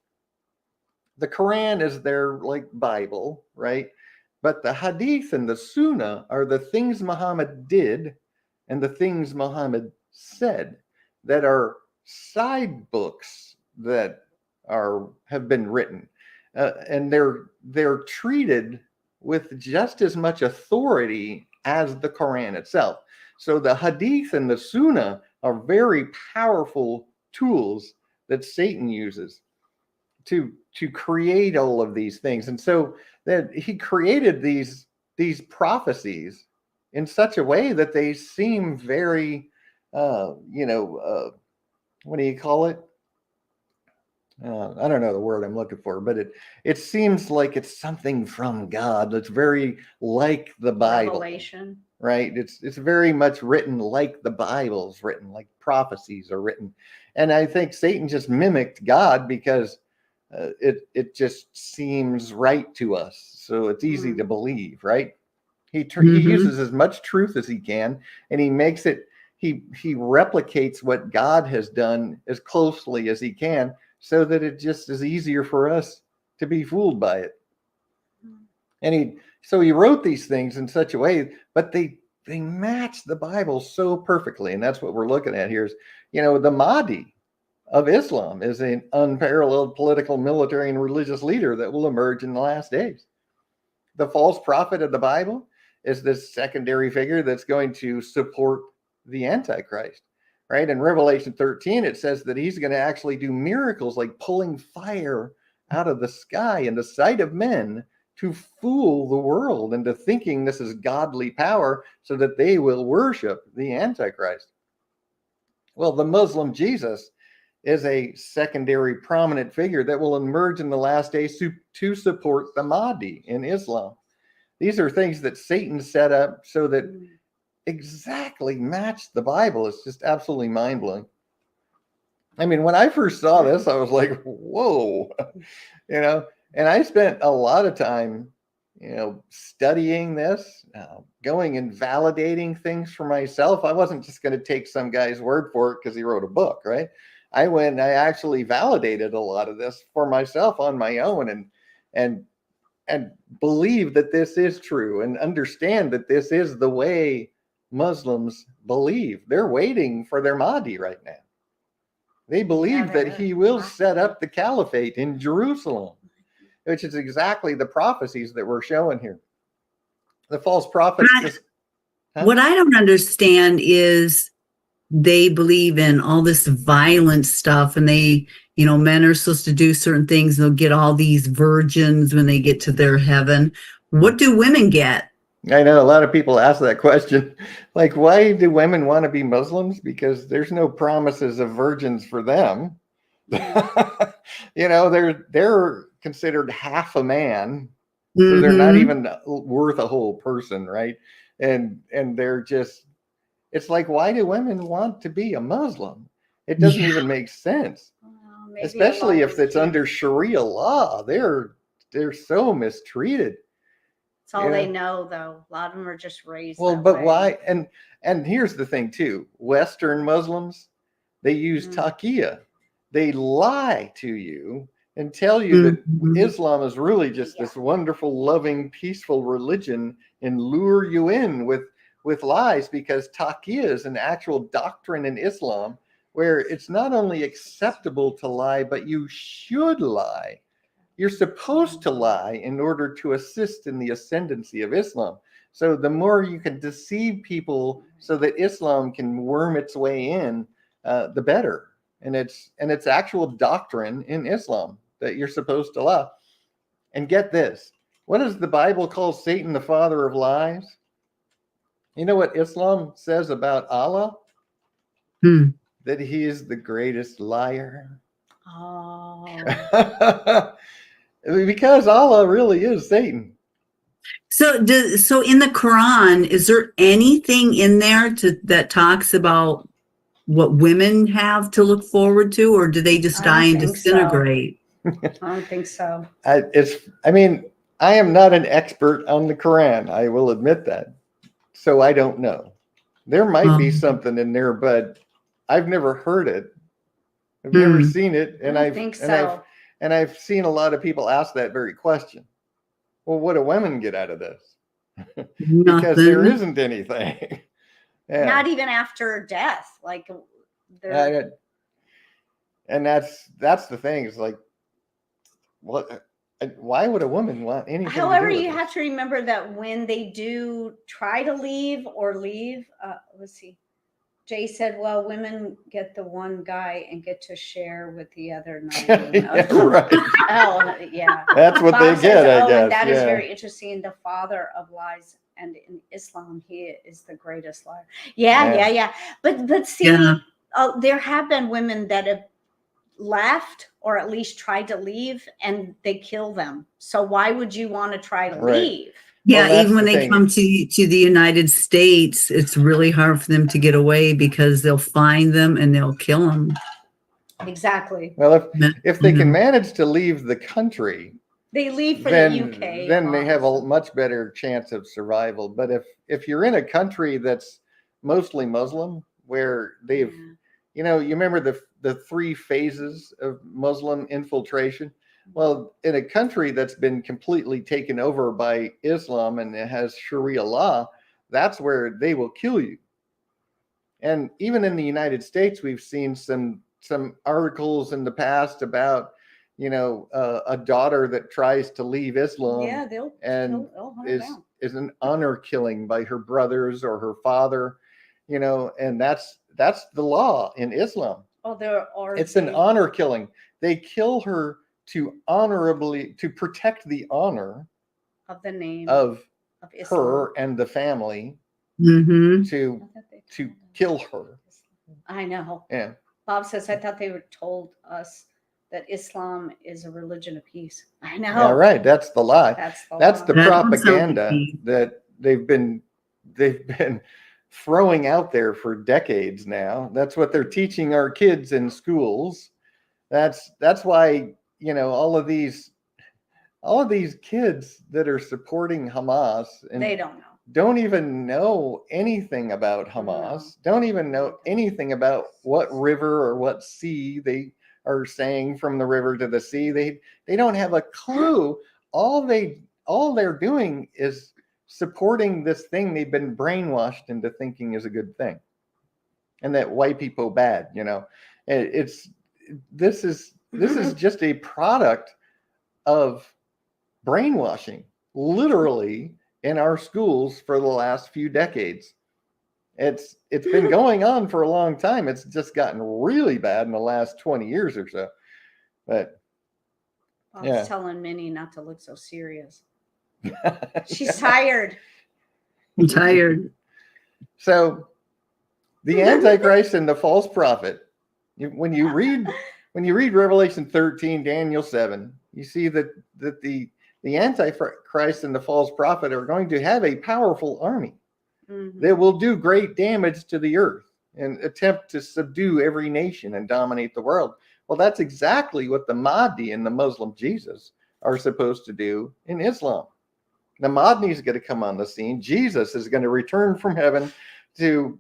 Speaker 2: the Quran is their Bible, right? But the hadith and the sunnah are the things Muhammad did and the things Muhammad said, that are side books that have been written, and they're treated with just as much authority as the Quran itself. So the hadith and the sunnah are very powerful tools that Satan uses to create all of these things. And so that he created these prophecies in such a way that they seem very what do you call it? I don't know the word I'm looking for, but it seems like it's something from God that's very like the Bible.
Speaker 1: Revelation.
Speaker 2: Right? It's very much written like the Bible's written, like prophecies are written. And I think Satan just mimicked God because it just seems right to us. So it's easy to believe, right? He uses as much truth as he can, and he makes it, he replicates what God has done as closely as he can, so that it just is easier for us to be fooled by it. And he wrote these things in such a way, but they match the Bible so perfectly. And that's what we're looking at here is, the Mahdi of Islam is an unparalleled political, military, and religious leader that will emerge in the last days. The false prophet of the Bible is this secondary figure that's going to support the Antichrist. Right? In Revelation 13, it says that he's going to actually do miracles like pulling fire out of the sky in the sight of men to fool the world into thinking this is godly power so that they will worship the Antichrist. Well, the Muslim Jesus is a secondary prominent figure that will emerge in the last days to support the Mahdi in Islam. These are things that Satan set up so that exactly match the Bible. It's just absolutely mind-blowing. I mean, when I first saw this, I was like, whoa, and I spent a lot of time, studying this, going and validating things for myself. I wasn't just going to take some guy's word for it because he wrote a book, right? I went and I actually validated a lot of this for myself on my own, and believe that this is true, and understand that this is the way Muslims believe. They're waiting for their Mahdi right now. They believe that he will set up the caliphate in Jerusalem, which is exactly the prophecies that we're showing here. The false prophets
Speaker 3: What I don't understand is they believe in all this violent stuff, and they, men are supposed to do certain things. They'll get all these virgins when they get to their heaven. What do women get?
Speaker 2: I know a lot of people ask that question. Like, why do women want to be Muslims? Because there's no promises of virgins for them. You know, they're considered half a man, so they're not even worth a whole person, right? And they're just, it's like, why do women want to be a Muslim? It doesn't even make sense. Especially if it's under Sharia law. They're so mistreated.
Speaker 1: It's all they know, though. A lot of them are just raised.
Speaker 2: Well,
Speaker 1: that
Speaker 2: but
Speaker 1: way.
Speaker 2: why? And here's the thing too. Western Muslims, they use taqiyya. They lie to you and tell you that Islam is really just this wonderful, loving, peaceful religion, and lure you in with lies, because taqiyya is an actual doctrine in Islam where it's not only acceptable to lie, but you should lie. You're supposed to lie in order to assist in the ascendancy of Islam. So the more you can deceive people so that Islam can worm its way in, the better. And it's actual doctrine in Islam that you're supposed to lie. And get this, what does the Bible call Satan the father of lies? You know what Islam says about Allah? That he is the greatest liar.
Speaker 1: Oh.
Speaker 2: Because Allah really is Satan.
Speaker 3: So in the Quran, is there anything in there that talks about what women have to look forward to, or do they just die and disintegrate?
Speaker 1: I don't think so.
Speaker 2: I mean, I am not an expert on the Quran. I will admit that. So I don't know. There might be something in there, but I've never heard it. I've never seen it, and I've seen a lot of people ask that very question. Well, what do women get out of this? Because there isn't anything.
Speaker 1: Not even after death. Like,
Speaker 2: and that's the thing. It's like, what? Why would a woman want anything?
Speaker 1: However, you have to remember that when they do try to leave, let's see. Jay said, well, women get the one guy and get to share with the other 90.
Speaker 2: Right.
Speaker 1: Oh, yeah.
Speaker 2: That's what they get, I guess.
Speaker 1: And that is very interesting. The father of lies. And in Islam, he is the greatest liar. Yeah. But see, there have been women that have left or at least tried to leave, and they kill them. So why would you want to try to leave?
Speaker 3: Yeah, well, even when they come to the United States, it's really hard for them to get away because they'll find them and they'll kill them.
Speaker 1: Exactly.
Speaker 2: Well, if they can manage to leave the country,
Speaker 1: they leave for the UK.
Speaker 2: Then they have a much better chance of survival. But if you're in a country that's mostly Muslim, where they've, you remember the 3 phases of Muslim infiltration? Well, in a country that's been completely taken over by Islam and it has Sharia law, that's where they will kill you. And even in the United States, we've seen some articles in the past about, a daughter that tries to leave Islam is an honor killing by her brothers or her father, and that's the law in Islam.
Speaker 1: Oh,
Speaker 2: it's an honor killing. They kill her to protect the honor
Speaker 1: of the name
Speaker 2: of her and the family, to kill her.
Speaker 1: I know.
Speaker 2: Yeah.
Speaker 1: Bob says, I thought they were told us that Islam is a religion of peace. I know.
Speaker 2: Yeah, right. That's the lie. That's the propaganda that they've been throwing out there for decades now. That's what they're teaching our kids in schools. That's why, all of these kids that are supporting Hamas, and
Speaker 1: they
Speaker 2: don't even know anything about Hamas, don't even know anything about what river or what sea they are saying from the river to the sea. They don't have a clue. All they're doing is supporting this thing they've been brainwashed into thinking is a good thing, and that white people bad. This is just a product of brainwashing, literally, in our schools for the last few decades. It's been going on for a long time. It's just gotten really bad in the last 20 years or so. But
Speaker 1: Bob's telling Minnie not to look so serious. She's tired.
Speaker 3: I'm tired.
Speaker 2: So the Antichrist and the false prophet, when you read Revelation 13, Daniel 7, you see that the Antichrist and the false prophet are going to have a powerful army that will do great damage to the earth and attempt to subdue every nation and dominate the world. Well, that's exactly what the Mahdi and the Muslim Jesus are supposed to do in Islam. The Mahdi is going to come on the scene. Jesus is going to return from heaven to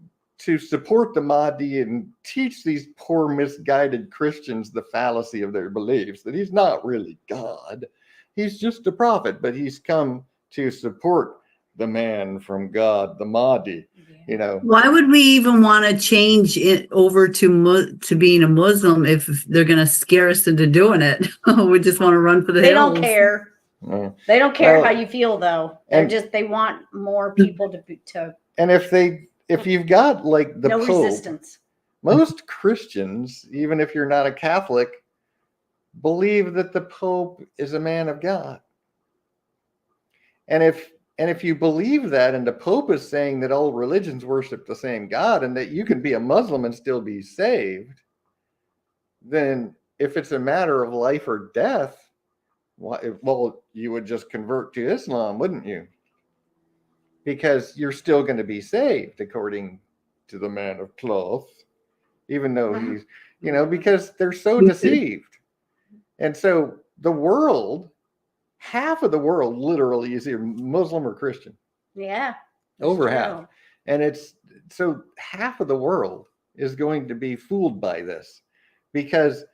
Speaker 2: support the Mahdi and teach these poor misguided Christians the fallacy of their beliefs, that he's not really God. He's just a prophet, but he's come to support the man from God, the Mahdi. You know,
Speaker 3: why would we even want to change it over to being a Muslim if they're going to scare us into doing it? We just want to run for the
Speaker 1: They
Speaker 3: hills.
Speaker 1: don't care.
Speaker 2: Yeah.
Speaker 1: They don't care how you feel, though. They want more people to.
Speaker 2: And if you've got like the
Speaker 1: no
Speaker 2: Pope,
Speaker 1: resistance.
Speaker 2: Most Christians, even if you're not a Catholic, believe that the Pope is a man of God. And if you believe that, and the Pope is saying that all religions worship the same God and that you can be a Muslim and still be saved, then if it's a matter of life or death, well, you would just convert to Islam, wouldn't you? Because you're still going to be saved, according to the man of cloth, even though he's, because they're so deceived. And so the world, half of the world literally is either Muslim or Christian.
Speaker 1: Yeah.
Speaker 2: Over half. And it's so half of the world is going to be fooled by this, because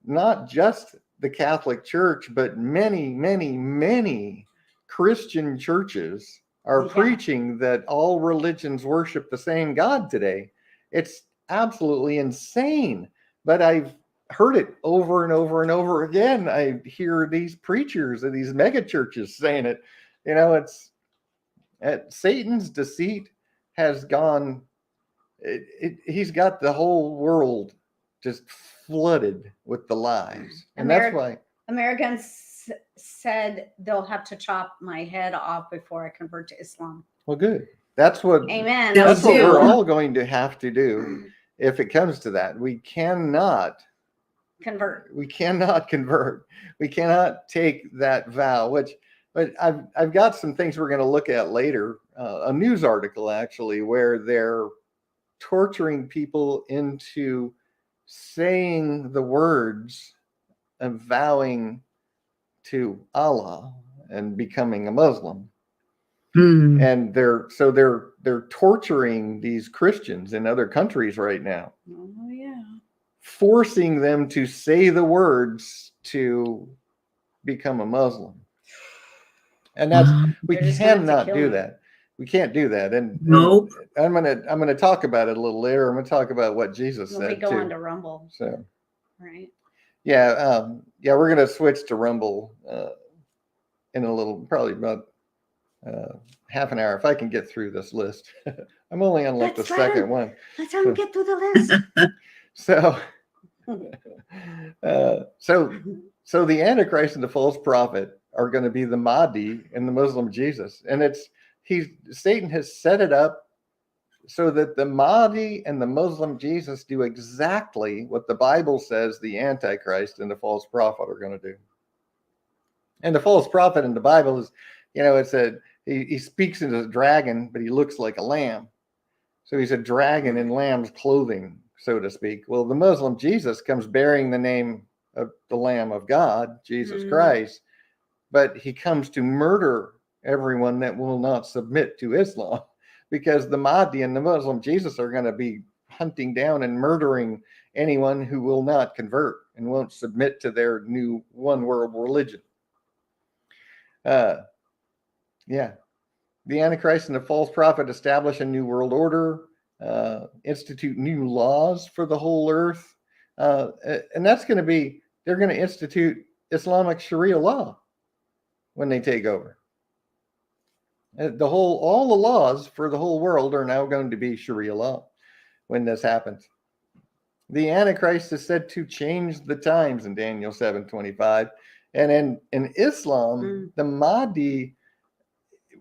Speaker 2: not just the Catholic Church, but many, many, many Christian churches are preaching that all religions worship the same God today. It's absolutely insane. But I've heard it over and over and over again. I hear these preachers of these mega churches saying it. It's Satan's deceit has gone. He's got the whole world just flooded with the lies. And that's why
Speaker 1: Americans said they'll have to chop my head off before I convert to Islam.
Speaker 2: Well, good. That's what.
Speaker 1: Amen.
Speaker 2: That's what we're all going to have to do if it comes to that. We cannot
Speaker 1: convert.
Speaker 2: We cannot convert. We cannot take that vow. But I've got some things we're going to look at later. A news article actually where they're torturing people into saying the words and vowing to Allah and becoming a Muslim. And they're torturing these Christians in other countries right now.
Speaker 1: Oh yeah.
Speaker 2: Forcing them to say the words to become a Muslim. And that's we cannot do that. We can't do that. And
Speaker 3: nope.
Speaker 2: I'm gonna talk about it a little later. I'm gonna talk about what Jesus said.
Speaker 1: We go on to Rumble.
Speaker 2: So
Speaker 1: right.
Speaker 2: Yeah, we're gonna switch to Rumble in a little, probably about half an hour if I can get through this list. I'm only on like the second one.
Speaker 1: Let's get through the list.
Speaker 2: So the Antichrist and the false prophet are going to be the Mahdi and the Muslim Jesus, and Satan has set it up so that the Mahdi and the Muslim Jesus do exactly what the Bible says the Antichrist and the false prophet are going to do. And the false prophet in the Bible is, he speaks as a dragon, but he looks like a lamb. So he's a dragon in lamb's clothing, so to speak. Well, the Muslim Jesus comes bearing the name of the Lamb of God, Jesus Christ, but he comes to murder everyone that will not submit to Islam, because the Mahdi and the Muslim Jesus are going to be hunting down and murdering anyone who will not convert and won't submit to their new one world religion. The Antichrist and the false prophet establish a new world order, institute new laws for the whole earth. And that's going to be, they're going to institute Islamic Sharia law when they take over. All the laws for the whole world are now going to be Sharia law when this happens. The Antichrist is said to change the times in Daniel 7:25. And in Islam, the Mahdi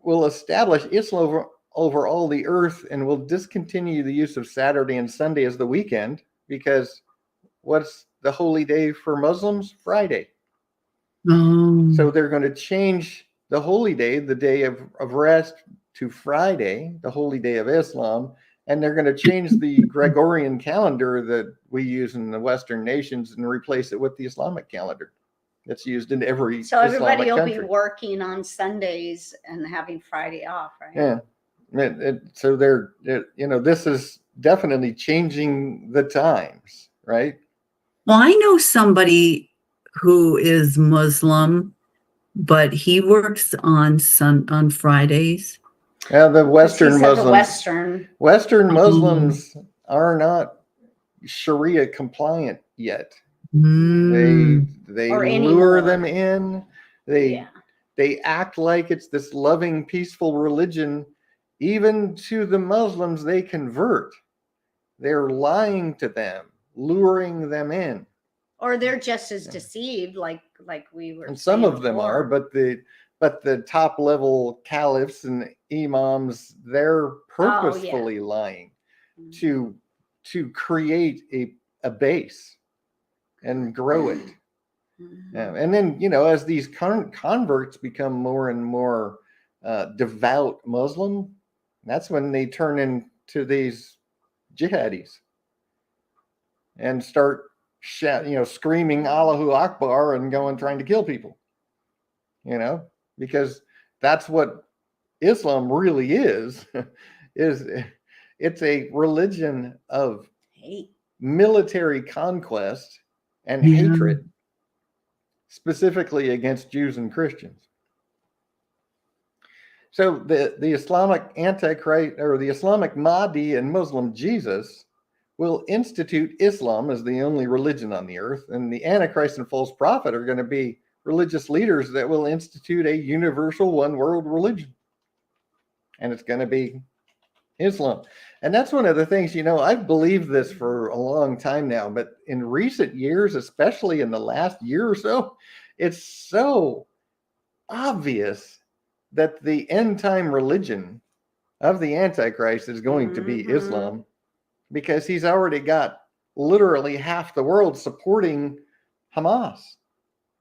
Speaker 2: will establish Islam over all the earth and will discontinue the use of Saturday and Sunday as the weekend, because what's the holy day for Muslims? Friday.
Speaker 3: Oh.
Speaker 2: So they're going to change the holy day, the day of rest, to Friday, the holy day of Islam. And they're going to change the Gregorian calendar that we use in the Western nations and replace it with the Islamic calendar that's used in every
Speaker 1: So everybody
Speaker 2: Islamic
Speaker 1: will
Speaker 2: country.
Speaker 1: be working on Sundays and having Friday off, right?
Speaker 2: Yeah. So they're, this is definitely changing the times, right?
Speaker 3: Well, I know somebody who is Muslim, but he works on Fridays.
Speaker 2: Yeah, the Western Muslims. Western
Speaker 3: Mhm.
Speaker 2: Muslims are not Sharia compliant yet.
Speaker 3: Mm.
Speaker 2: They
Speaker 1: Or
Speaker 2: lure
Speaker 1: anymore.
Speaker 2: them in. They act like it's this loving, peaceful religion. Even to the Muslims they convert, they're lying to them, luring them in.
Speaker 1: Or they're just as deceived, like we were.
Speaker 2: And some
Speaker 1: saying
Speaker 2: of them
Speaker 1: before.
Speaker 2: are, but the top level caliphs and imams, they're purposefully lying to create a base and grow it. And then, as these converts become more and more devout Muslim, that's when they turn into these jihadis and start screaming Allahu Akbar and trying to kill people, because that's what Islam really is it's a religion of
Speaker 1: hate,
Speaker 2: military conquest and hatred, specifically against Jews and Christians. So the Islamic Antichrist, or the Islamic Mahdi and Muslim Jesus, will institute Islam as the only religion on the earth, and the Antichrist and false prophet are going to be religious leaders that will institute a universal one world religion, and it's going to be Islam. And that's one of the things, I've believed this for a long time now, but in recent years, especially in the last year or so, it's so obvious that the end time religion of the Antichrist is going to be Islam, because he's already got literally half the world supporting Hamas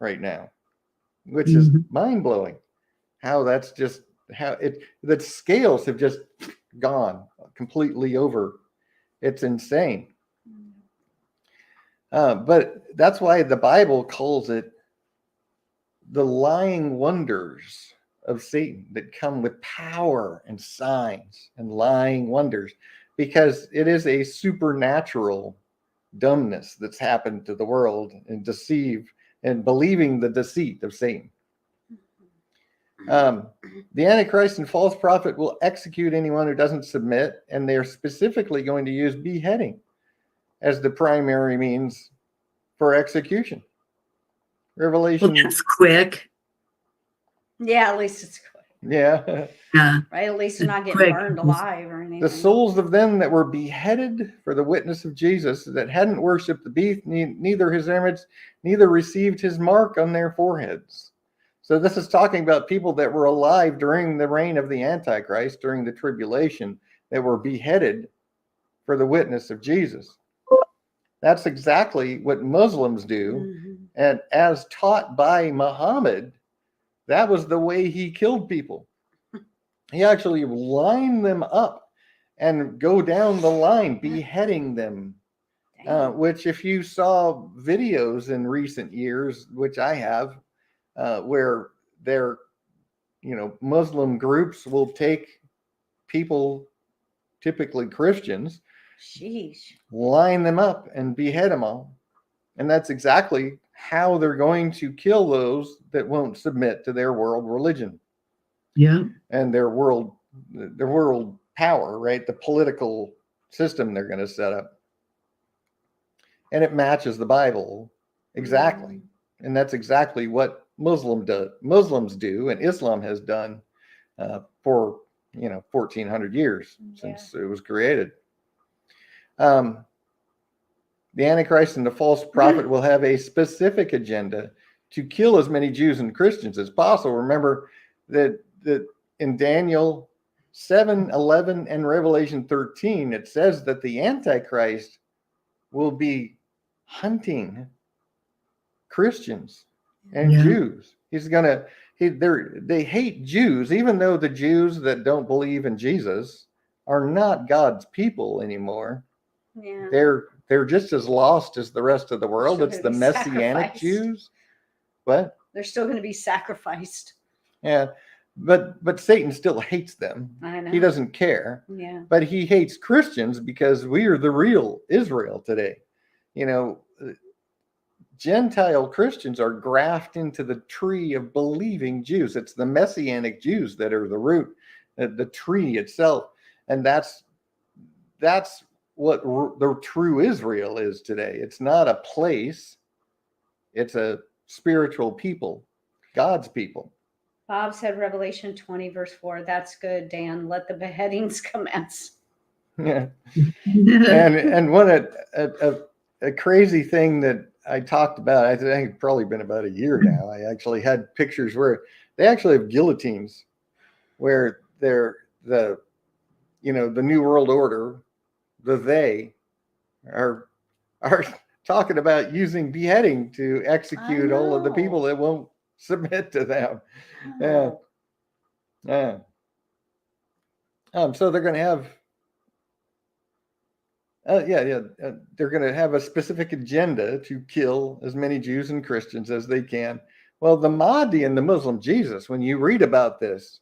Speaker 2: right now, which is mind-blowing. How that's just the scales have just gone completely over. It's insane. But that's why the Bible calls it the lying wonders of Satan that come with power and signs and lying wonders, because it is a supernatural dumbness that's happened to the world and believing the deceit of Satan. The Antichrist and false prophet will execute anyone who doesn't submit, and they're specifically going to use beheading as the primary means for execution. Revelation.
Speaker 3: Well, that's quick.
Speaker 1: Yeah, at least it's quick.
Speaker 2: Yeah.
Speaker 1: Right, at least they're not getting burned alive or anything.
Speaker 2: The souls of them that were beheaded for the witness of Jesus, that hadn't worshipped the beast, neither his image, neither received his mark on their foreheads. So this is talking about people that were alive during the reign of the Antichrist, during the tribulation, that were beheaded for the witness of Jesus. That's exactly what Muslims do. And as taught by Muhammad, that was the way he killed people. He actually lined them up and go down the line, beheading them. Which, if you saw videos in recent years, which I have, where their, Muslim groups will take people, typically Christians, line them up and behead them all. And that's exactly how they're going to kill those that won't submit to their world religion.
Speaker 3: Yeah.
Speaker 2: And their world power, right? The political system they're going to set up. And it matches the Bible exactly. And that's exactly what Muslims do, and Islam has done for 1,400 years since it was created. The Antichrist and the false prophet will have a specific agenda to kill as many Jews and Christians as possible. Remember that in Daniel 7, 11, and Revelation 13, it says that the Antichrist will be hunting Christians and Jews. He's gonna they hate Jews, even though the Jews that don't believe in Jesus are not God's people anymore.
Speaker 1: Yeah.
Speaker 2: They're just as lost as the rest of the world. It's the Messianic Jews. What?
Speaker 1: They're still going to be sacrificed.
Speaker 2: Yeah. But Satan still hates them.
Speaker 1: I know.
Speaker 2: He doesn't care.
Speaker 1: Yeah.
Speaker 2: But he hates Christians because we are the real Israel today. You know, Gentile Christians are grafted into the tree of believing Jews. It's the Messianic Jews that are the root, the tree itself. And that's what the true Israel is today. It's not a place. It's a spiritual people, God's people.
Speaker 1: Bob said Revelation 20, verse 4. That's good, Dan. Let the beheadings commence.
Speaker 2: Yeah. and what a crazy thing that I talked about, I think it's probably been about a year now. I actually had pictures where they actually have guillotines where they're the New World Order, they are talking about using beheading to execute all of the people that won't submit to them. Yeah. So they're going to have they're going to have a specific agenda to kill as many Jews and Christians as they can. Well, the Mahdi and the Muslim Jesus, when you read about this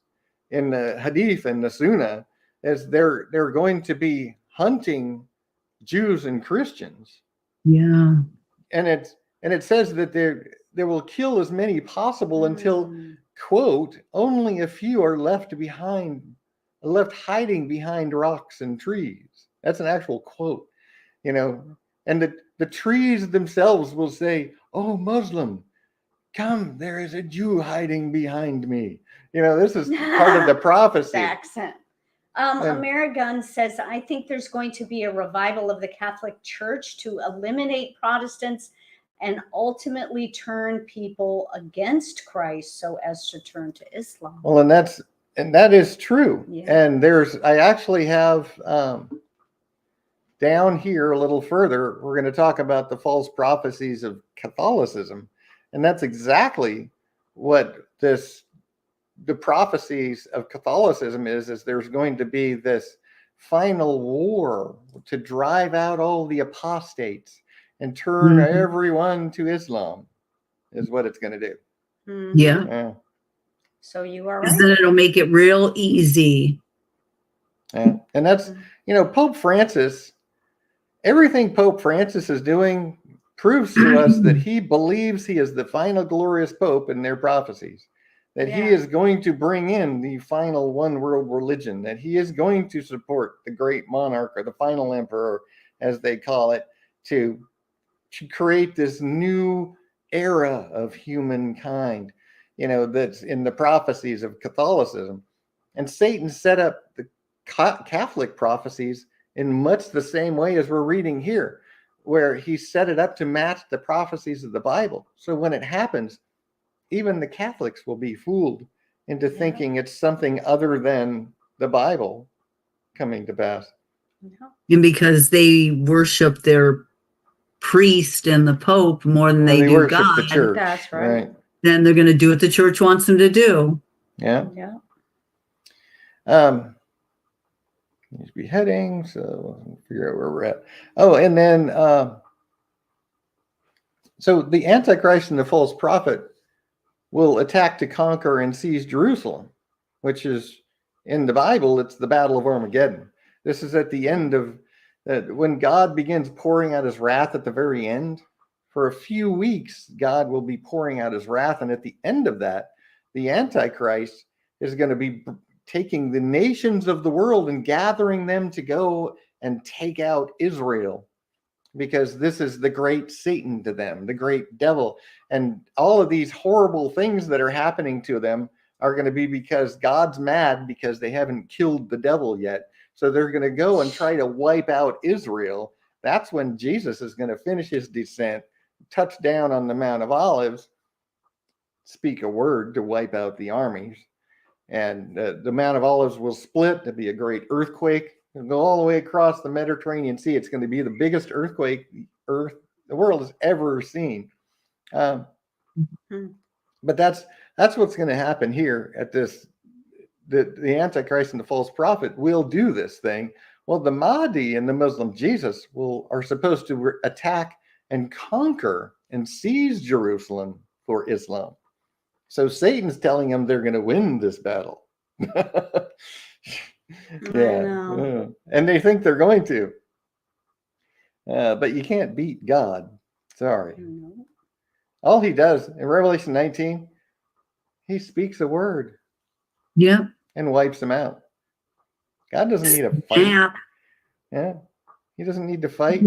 Speaker 2: in the Hadith and the Sunnah, is they're going to be hunting Jews and Christians.
Speaker 3: Yeah.
Speaker 2: And it says that they will kill as many possible until, quote, only a few are left hiding behind rocks and trees. That's an actual quote, and the trees themselves will say, "Oh, Muslim, come, there is a Jew hiding behind me." This is part of the prophecy.
Speaker 1: Accent. Amerigun says, I think there's going to be a revival of the Catholic Church to eliminate Protestants and ultimately turn people against Christ so as to turn to Islam.
Speaker 2: Well, and that is true. Yeah. And I actually have down here a little further, we're going to talk about the false prophecies of Catholicism. And that's exactly what the prophecies of Catholicism is there's going to be this final war to drive out all the apostates and turn everyone to Islam is what it's going to do.
Speaker 1: Mm-hmm.
Speaker 3: Yeah.
Speaker 1: So you are right.
Speaker 3: Then it'll make it real easy.
Speaker 2: Yeah. And that's, Pope Francis, everything Pope Francis is doing proves to us that he believes he is the final glorious Pope in their prophecies. That he is going to bring in the final one world religion, that he is going to support the great monarch or the final emperor, as they call it, to create this new era of humankind, that's in the prophecies of Catholicism. And Satan set up the Catholic prophecies in much the same way as we're reading here, where he set it up to match the prophecies of the Bible. So when it happens, even the Catholics will be fooled into thinking it's something other than the Bible coming to pass.
Speaker 3: And because they worship their priest and the Pope more than they do
Speaker 2: worship
Speaker 3: God.
Speaker 2: The church.
Speaker 1: That's right.
Speaker 3: Then they're going to do what the church wants them to do.
Speaker 2: Yeah. These beheadings. So we'll figure out where we're at. Oh, and then so the Antichrist and the false prophet will attack to conquer and seize Jerusalem, which is in the Bible, it's the Battle of Armageddon. This is at the end of when God begins pouring out his wrath at the very end. For a few weeks, God will be pouring out his wrath. And at the end of that, the Antichrist is going to be taking the nations of the world and gathering them to go and take out Israel. Because this is the great Satan to them, the great devil. And all of these horrible things that are happening to them are going to be because God's mad because they haven't killed the devil yet. So they're going to go and try to wipe out Israel. That's when Jesus is going to finish his descent, touch down on the Mount of Olives, speak a word to wipe out the armies. and the Mount of Olives will split. There'll be a great earthquake. It'll go all the way across the Mediterranean Sea. It's going to be the biggest earthquake the world has ever seen. But that's what's going to happen here at this. The Antichrist and the false prophet will do this thing. Well, the Mahdi and the Muslim Jesus are supposed to attack and conquer and seize Jerusalem for Islam. So Satan's telling them they're going to win this battle. Yeah. And they think they're going to. But you can't beat God. Sorry. All he does in Revelation 19, he speaks a word.
Speaker 3: Yeah.
Speaker 2: And wipes them out. God doesn't need a fight. Yeah. He doesn't need to fight.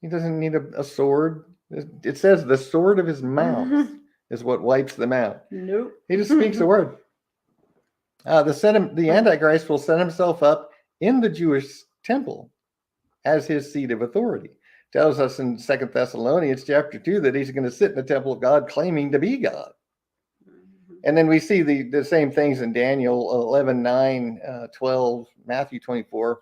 Speaker 2: He doesn't need a sword. It says the sword of his mouth is what wipes them out.
Speaker 1: Nope.
Speaker 2: He just speaks a word. The Antichrist will set himself up in the Jewish temple as his seat of authority. Tells us in 2 Thessalonians chapter 2 that he's going to sit in the temple of God claiming to be God. And then we see the same things in Daniel 11, 9, 12, Matthew 24,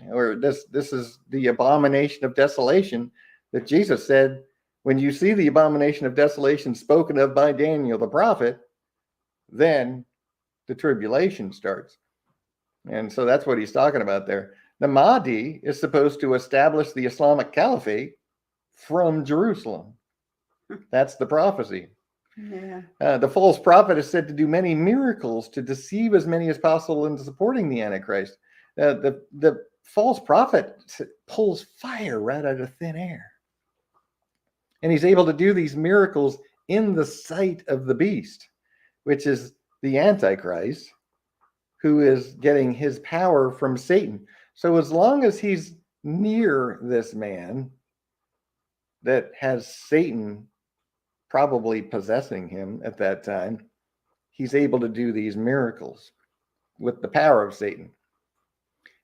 Speaker 2: where this is the abomination of desolation that Jesus said, when you see the abomination of desolation spoken of by Daniel the prophet, then the tribulation starts. And so that's what he's talking about there. The Mahdi is supposed to establish the Islamic Caliphate from Jerusalem. That's the prophecy. Yeah. The false prophet is said to do many miracles to deceive as many as possible into supporting the Antichrist. The false prophet pulls fire right out of thin air. And he's able to do these miracles in the sight of the beast, which is the Antichrist, who is getting his power from Satan. So as long as he's near this man that has Satan probably possessing him at that time, he's able to do these miracles with the power of Satan.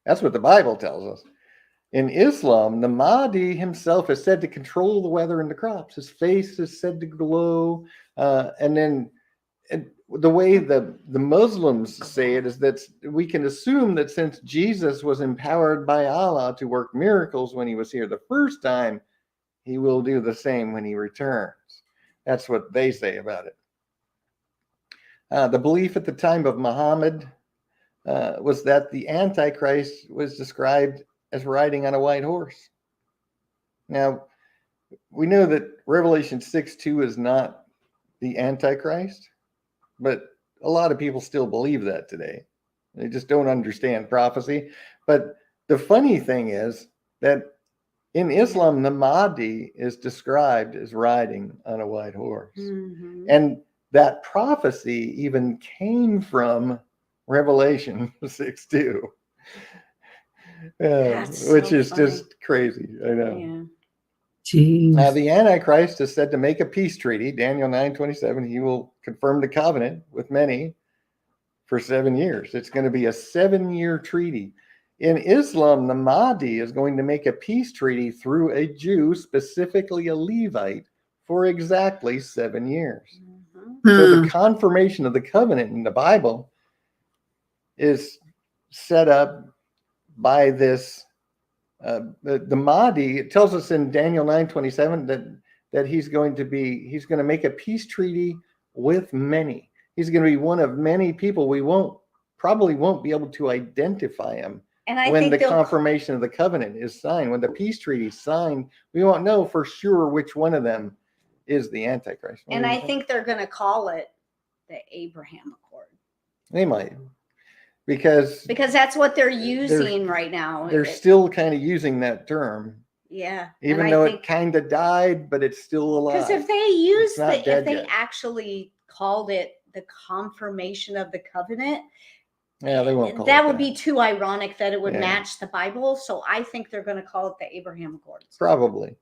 Speaker 2: That's what the Bible tells us. In Islam, the Mahdi himself is said to control the weather and the crops. His face is said to glow. And then the way the Muslims say it is that we can assume that since Jesus was empowered by Allah to work miracles when he was here the first time, he will do the same when he returns. That's what they say about it. The belief at the time of Muhammad was that the Antichrist was described as riding on a white horse. Now, we know that Revelation 6:2 is not the Antichrist, but a lot of people still believe that today. They just don't understand prophecy. But the funny thing is that in Islam, the Mahdi is described as riding on a white horse. Mm-hmm. And that prophecy even came from Revelation 6:2, which is funny. Just crazy. I know. Yeah. The Antichrist is said to make a peace treaty. Daniel 9:27, he will confirm the covenant with many for 7 years. It's going to be a 7-year treaty. In Islam, the Mahdi is going to make a peace treaty through a Jew, specifically a Levite, for exactly 7 years. Mm-hmm. So the confirmation of the covenant in the Bible is set up by this. The Mahdi, it tells us in Daniel 9:27 that he's going to make a peace treaty with many. He's going to be one of many people. We probably won't be able to identify him. And when the confirmation of the covenant is signed, when the peace treaty is signed, we won't know for sure which one of them is the Antichrist.
Speaker 1: And I think they're going to call it the Abraham Accord.
Speaker 2: They might. Because
Speaker 1: that's what they're using right now.
Speaker 2: They're still kind of using that term.
Speaker 1: Yeah.
Speaker 2: Even though it kind of died, but it's still alive.
Speaker 1: Because if they actually called it the confirmation of the covenant,
Speaker 2: yeah, they won't call
Speaker 1: that would be too ironic that it would match the Bible. So I think they're going to call it the Abraham Accords.
Speaker 2: Probably.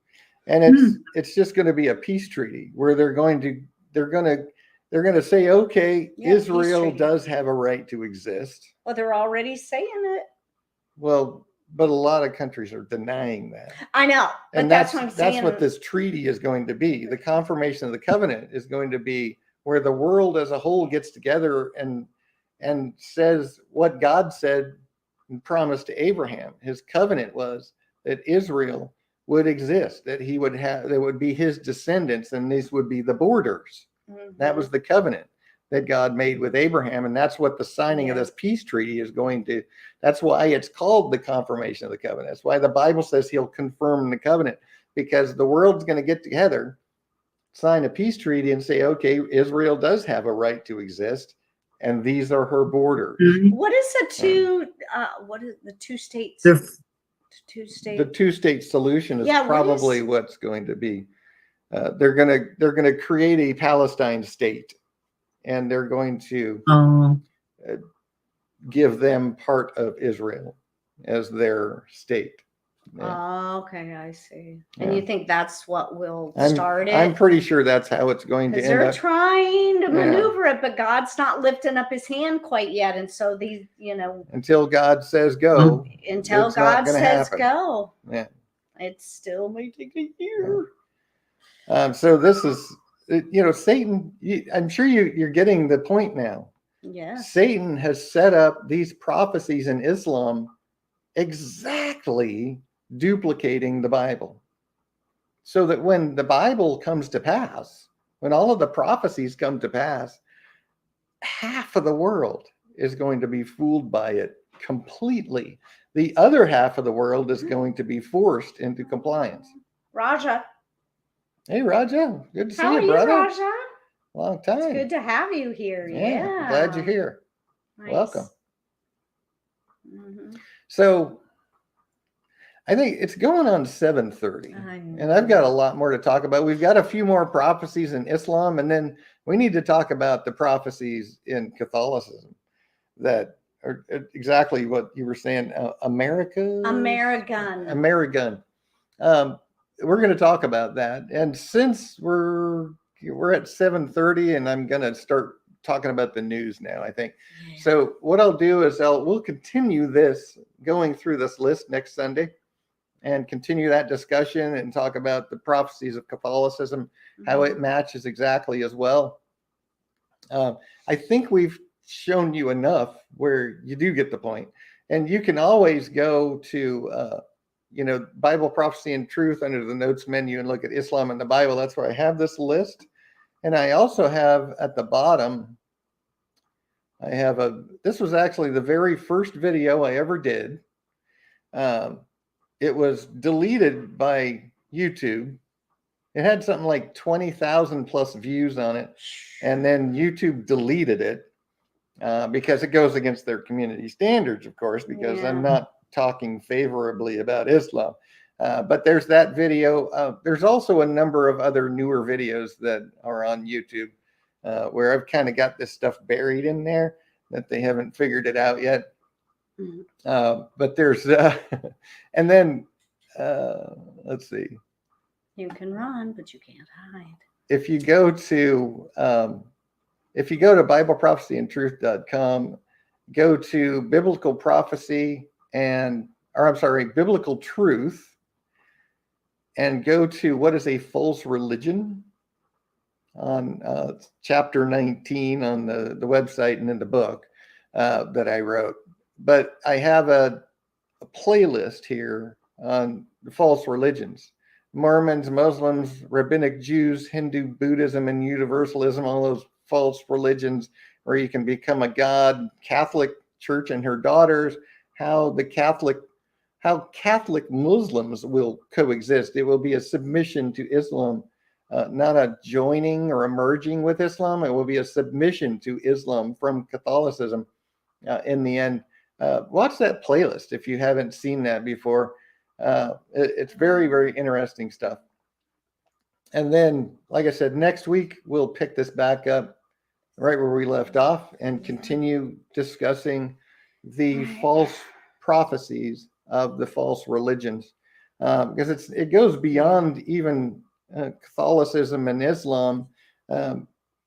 Speaker 2: And it's just going to be a peace treaty where they're going to say, okay, Israel does have a right to exist.
Speaker 1: Well, they're already saying it.
Speaker 2: Well, but a lot of countries are denying that.
Speaker 1: I know.
Speaker 2: And that's what I'm saying. That's what this treaty is going to be. The confirmation of the covenant is going to be where the world as a whole gets together and and says what God said and promised to Abraham. His covenant was that Israel would exist, that he would have, there would be his descendants, and these would be the borders. That was the covenant that God made with Abraham. And that's what the signing of this peace treaty is going to, that's why it's called the confirmation of the covenant. That's why the Bible says he'll confirm the covenant, because the world's going to get together, sign a peace treaty and say, okay, Israel does have a right to exist, and these are her borders.
Speaker 1: What is the two, what is the two states?
Speaker 3: The
Speaker 2: The two-state solution is probably what's going to be. They're gonna create a Palestine state, and they're going to give them part of Israel as their state.
Speaker 1: Oh, okay, I see. And you think that's what will start it?
Speaker 2: I'm pretty sure that's how it's going to end up.
Speaker 1: They're trying to maneuver it, but God's not lifting up his hand quite yet. And so these,
Speaker 2: until God says go.
Speaker 1: Until God says go.
Speaker 2: Yeah.
Speaker 1: It still may take a year.
Speaker 2: So this is, Satan, I'm sure you're getting the point now.
Speaker 1: Yeah. Satan
Speaker 2: has set up these prophecies in Islam exactly duplicating the Bible, so that when the Bible comes to pass, when all of the prophecies come to pass, half of the world is going to be fooled by it completely. The other half of the world is going to be forced into compliance.
Speaker 1: Raja.
Speaker 2: Hey, Raja. Good to see
Speaker 1: you,
Speaker 2: brother.
Speaker 1: Raja?
Speaker 2: Long time.
Speaker 1: It's good to have you here. Yeah.
Speaker 2: Glad you're here.
Speaker 1: Nice.
Speaker 2: Welcome. So I think it's going on 7:30, and I've got a lot more to talk about. We've got a few more prophecies in Islam, and then we need to talk about the prophecies in Catholicism that are exactly what you were saying. American. We're going to talk about that, and since we're at 7:30, and I'm going to start talking about the news now, I think. Yeah. So what I'll do is we'll continue this, going through this list next Sunday, and continue that discussion and talk about the prophecies of Catholicism, how it matches exactly as well. I think we've shown you enough where you do get the point, and you can always go to Bible, Prophecy, and Truth under the notes menu and look at Islam and the Bible. That's where I have this list. And I also have at the bottom, this was actually the very first video I ever did. It was deleted by YouTube. It had something like 20,000 plus views on it. And then YouTube deleted it because it goes against their community standards, of course, because I'm not talking favorably about Islam. But there's that video. There's also a number of other newer videos that are on YouTube where I've kind of got this stuff buried in there that they haven't figured it out yet. But there's, and then let's see.
Speaker 1: You can run, but you can't hide.
Speaker 2: If you go to BibleProphecyandTruth.com, go to Biblical Prophecy Biblical Truth, and go to what is a false religion on chapter 19 on the website and in the book that I wrote. But I have a playlist here on the false religions: Mormons, Muslims, Rabbinic Jews, Hindu, Buddhism, and Universalism, all those false religions where you can become a god, Catholic Church and her daughters, how Catholic Muslims will coexist. It will be a submission to Islam, not a joining or a merging with Islam. It will be a submission to Islam from Catholicism in the end. Watch that playlist if you haven't seen that before. It's very, very interesting stuff. And then, like I said, next week, we'll pick this back up right where we left off and continue discussing the false prophecies of the false religions, because it goes beyond even Catholicism and Islam.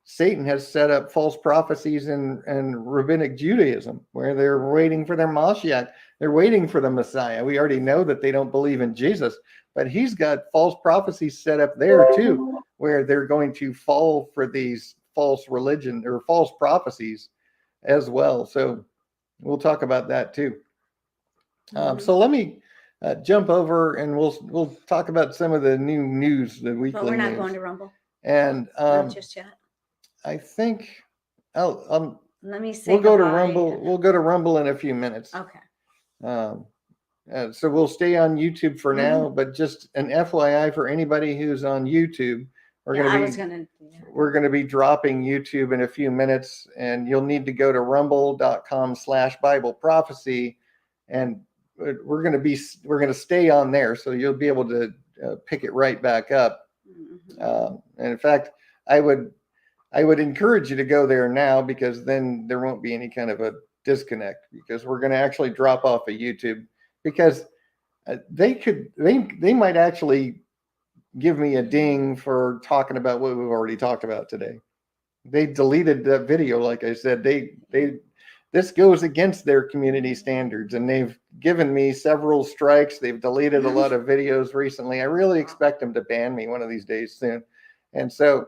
Speaker 2: Satan has set up false prophecies in Rabbinic Judaism, where they're waiting for their Mashiach. They're waiting for the Messiah. We already know that they don't believe in Jesus, but he's got false prophecies set up there too, where they're going to fall for these false religion or false prophecies as well. So we'll talk about that too. So let me jump over and we'll talk about some of the new news, the weekly
Speaker 1: But we're not
Speaker 2: news.
Speaker 1: going to Rumble.
Speaker 2: And
Speaker 1: Not just yet.
Speaker 2: I think
Speaker 1: Let me say
Speaker 2: we'll go to
Speaker 1: goodbye.
Speaker 2: Rumble. We'll go to Rumble in a few minutes.
Speaker 1: Okay.
Speaker 2: So we'll stay on YouTube for now, but just an FYI for anybody who's on YouTube, we're going to be dropping YouTube in a few minutes, and you'll need to go to rumble.com/Bible prophecy, and we're going to stay on there, so you'll be able to pick it right back up. And in fact, I would encourage you to go there now, because then there won't be any kind of a disconnect, because we're going to actually drop off of YouTube, because they might actually give me a ding for talking about what we've already talked about today. They deleted that video. Like I said, this goes against their community standards, and they've given me several strikes. They've deleted a lot of videos recently. I really expect them to ban me one of these days soon. And so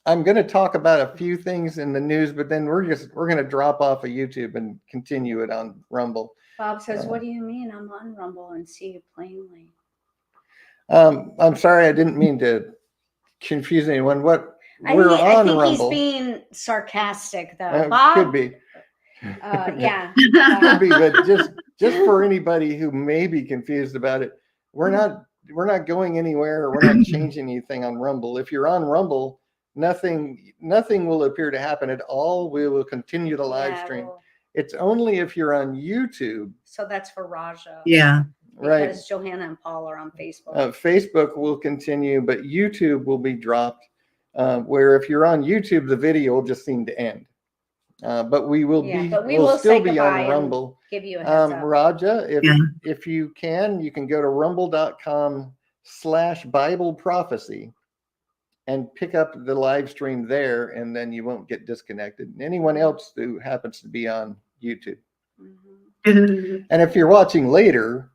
Speaker 2: I'm going to talk about a few things in the news, but then we're going to drop off of YouTube and continue it on Rumble.
Speaker 1: Bob says, "What do you mean I'm on Rumble and see you plainly?"
Speaker 2: I'm sorry, I didn't mean to confuse anyone. I think Rumble.
Speaker 1: He's being sarcastic, though. Bob
Speaker 2: could be.
Speaker 1: Yeah,
Speaker 2: could be, but just for anybody who may be confused about it, we're not going anywhere. We're not changing anything on Rumble. If you're on Rumble, nothing will appear to happen at all. We will continue the live stream. It's only if you're on YouTube.
Speaker 1: So that's for Raja.
Speaker 3: Yeah.
Speaker 2: Right.
Speaker 1: Because Johanna and Paul are on Facebook.
Speaker 2: Facebook will continue, but YouTube will be dropped. Where if you're on YouTube, the video will just seem to end. But we will we'll still be on Rumble.
Speaker 1: Give you a heads up.
Speaker 2: Raja, if you can go to rumble.com/Bible prophecy and pick up the live stream there, and then you won't get disconnected. And anyone else who happens to be on YouTube. And if you're watching later,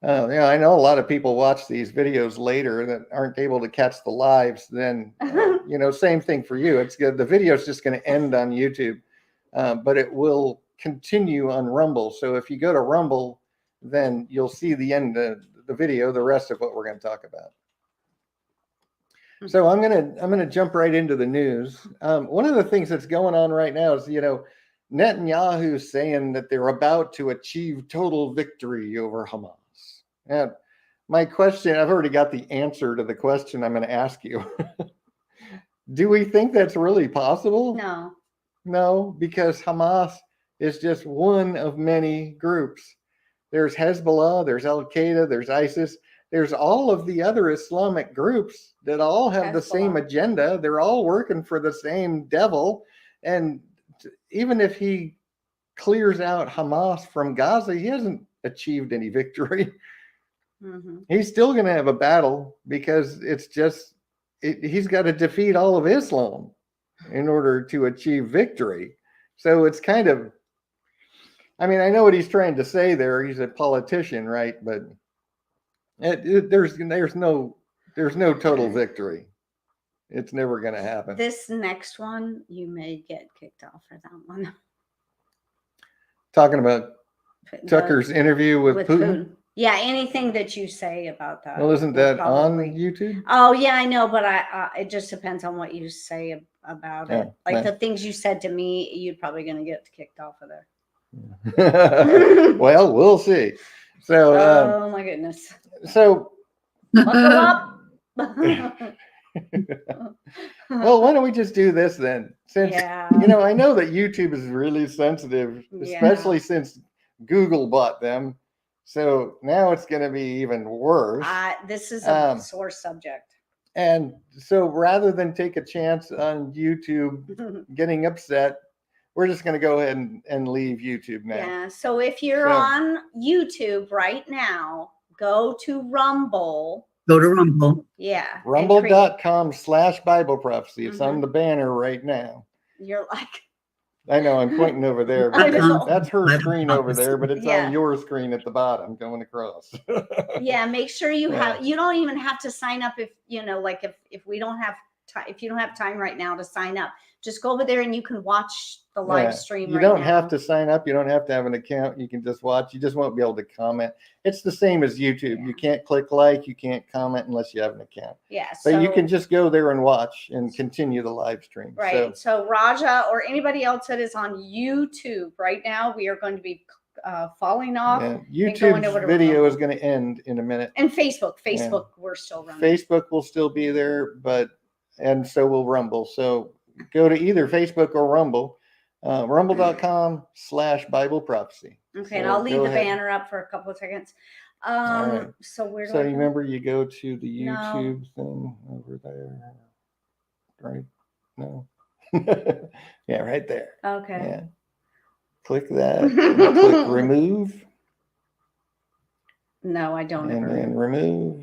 Speaker 2: I know a lot of people watch these videos later that aren't able to catch the lives. Then, same thing for you. It's good. The video is just going to end on YouTube, but it will continue on Rumble. So if you go to Rumble, then you'll see the end of the video, the rest of what we're going to talk about. So I'm gonna jump right into the news. One of the things that's going on right now is, Netanyahu's saying that they're about to achieve total victory over Hamas. And my question, I've already got the answer to the question I'm going to ask you. Do we think that's really possible? No, because Hamas is just one of many groups. There's Hezbollah, there's Al-Qaeda, there's ISIS. There's all of the other Islamic groups that all have the same agenda. They're all working for the same devil. And even if he clears out Hamas from Gaza, he hasn't achieved any victory. He's still going to have a battle, because he's got to defeat all of Islam in order to achieve victory. So it's kind of, I know what he's trying to say there. He's a politician, right? But there's no total victory. It's never going to happen.
Speaker 1: This next one, you may get kicked off for that one.
Speaker 2: Talking about Tucker's interview with Putin?
Speaker 1: Yeah, anything that you say about that.
Speaker 2: Well, isn't that on YouTube?
Speaker 1: Oh, yeah, I know, but it just depends on what you say about it. Like the things you said to me, you're probably going to get kicked off of there.
Speaker 2: Well, we'll see. So,
Speaker 1: oh my goodness.
Speaker 2: So,
Speaker 1: buckle up.
Speaker 2: Well, why don't we just do this then? Since I know that YouTube is really sensitive, especially since Google bought them. So now it's going to be even worse.
Speaker 1: This is a sore subject.
Speaker 2: And so rather than take a chance on YouTube getting upset, we're just going to go ahead and leave YouTube now.
Speaker 1: Yeah. So if you're on YouTube right now, go to Rumble.
Speaker 3: Go to Rumble.
Speaker 1: Yeah.
Speaker 2: Rumble.com/Bible prophecy. It's on the banner right now.
Speaker 1: You're like,
Speaker 2: I know, I'm pointing over there, but that's her screen over there, but it's on your screen at the bottom going across.
Speaker 1: Yeah, make sure you have, you don't even have to sign up if, if we don't have time, if you don't have time right now to sign up. just go over there and you can watch the live stream.
Speaker 2: You
Speaker 1: right
Speaker 2: don't
Speaker 1: now.
Speaker 2: have to sign up. You don't have to have an account. You can just watch. You just won't be able to comment. It's the same as YouTube.
Speaker 1: Yeah.
Speaker 2: You can't click like, you can't comment unless you have an account.
Speaker 1: Yeah.
Speaker 2: But you can just go there and watch and continue the live stream.
Speaker 1: Right. So Raja or anybody else that is on YouTube right now, we are going to be falling off.
Speaker 2: YouTube's video is going to end in a minute.
Speaker 1: And Facebook, we're still running.
Speaker 2: Facebook will still be there, and so will Rumble. So go to either Facebook or Rumble, rumble.com/Bible prophecy.
Speaker 1: Okay,
Speaker 2: So
Speaker 1: and I'll leave
Speaker 2: go
Speaker 1: the
Speaker 2: ahead.
Speaker 1: banner up for a couple of seconds.
Speaker 2: right.
Speaker 1: So where do
Speaker 2: So
Speaker 1: I
Speaker 2: you
Speaker 1: go?
Speaker 2: remember you go to the YouTube thing over there, right? No. Yeah, right there.
Speaker 1: Okay.
Speaker 2: Yeah. Click that. And click remove.
Speaker 1: No, I don't
Speaker 2: And
Speaker 1: ever.
Speaker 2: then remove.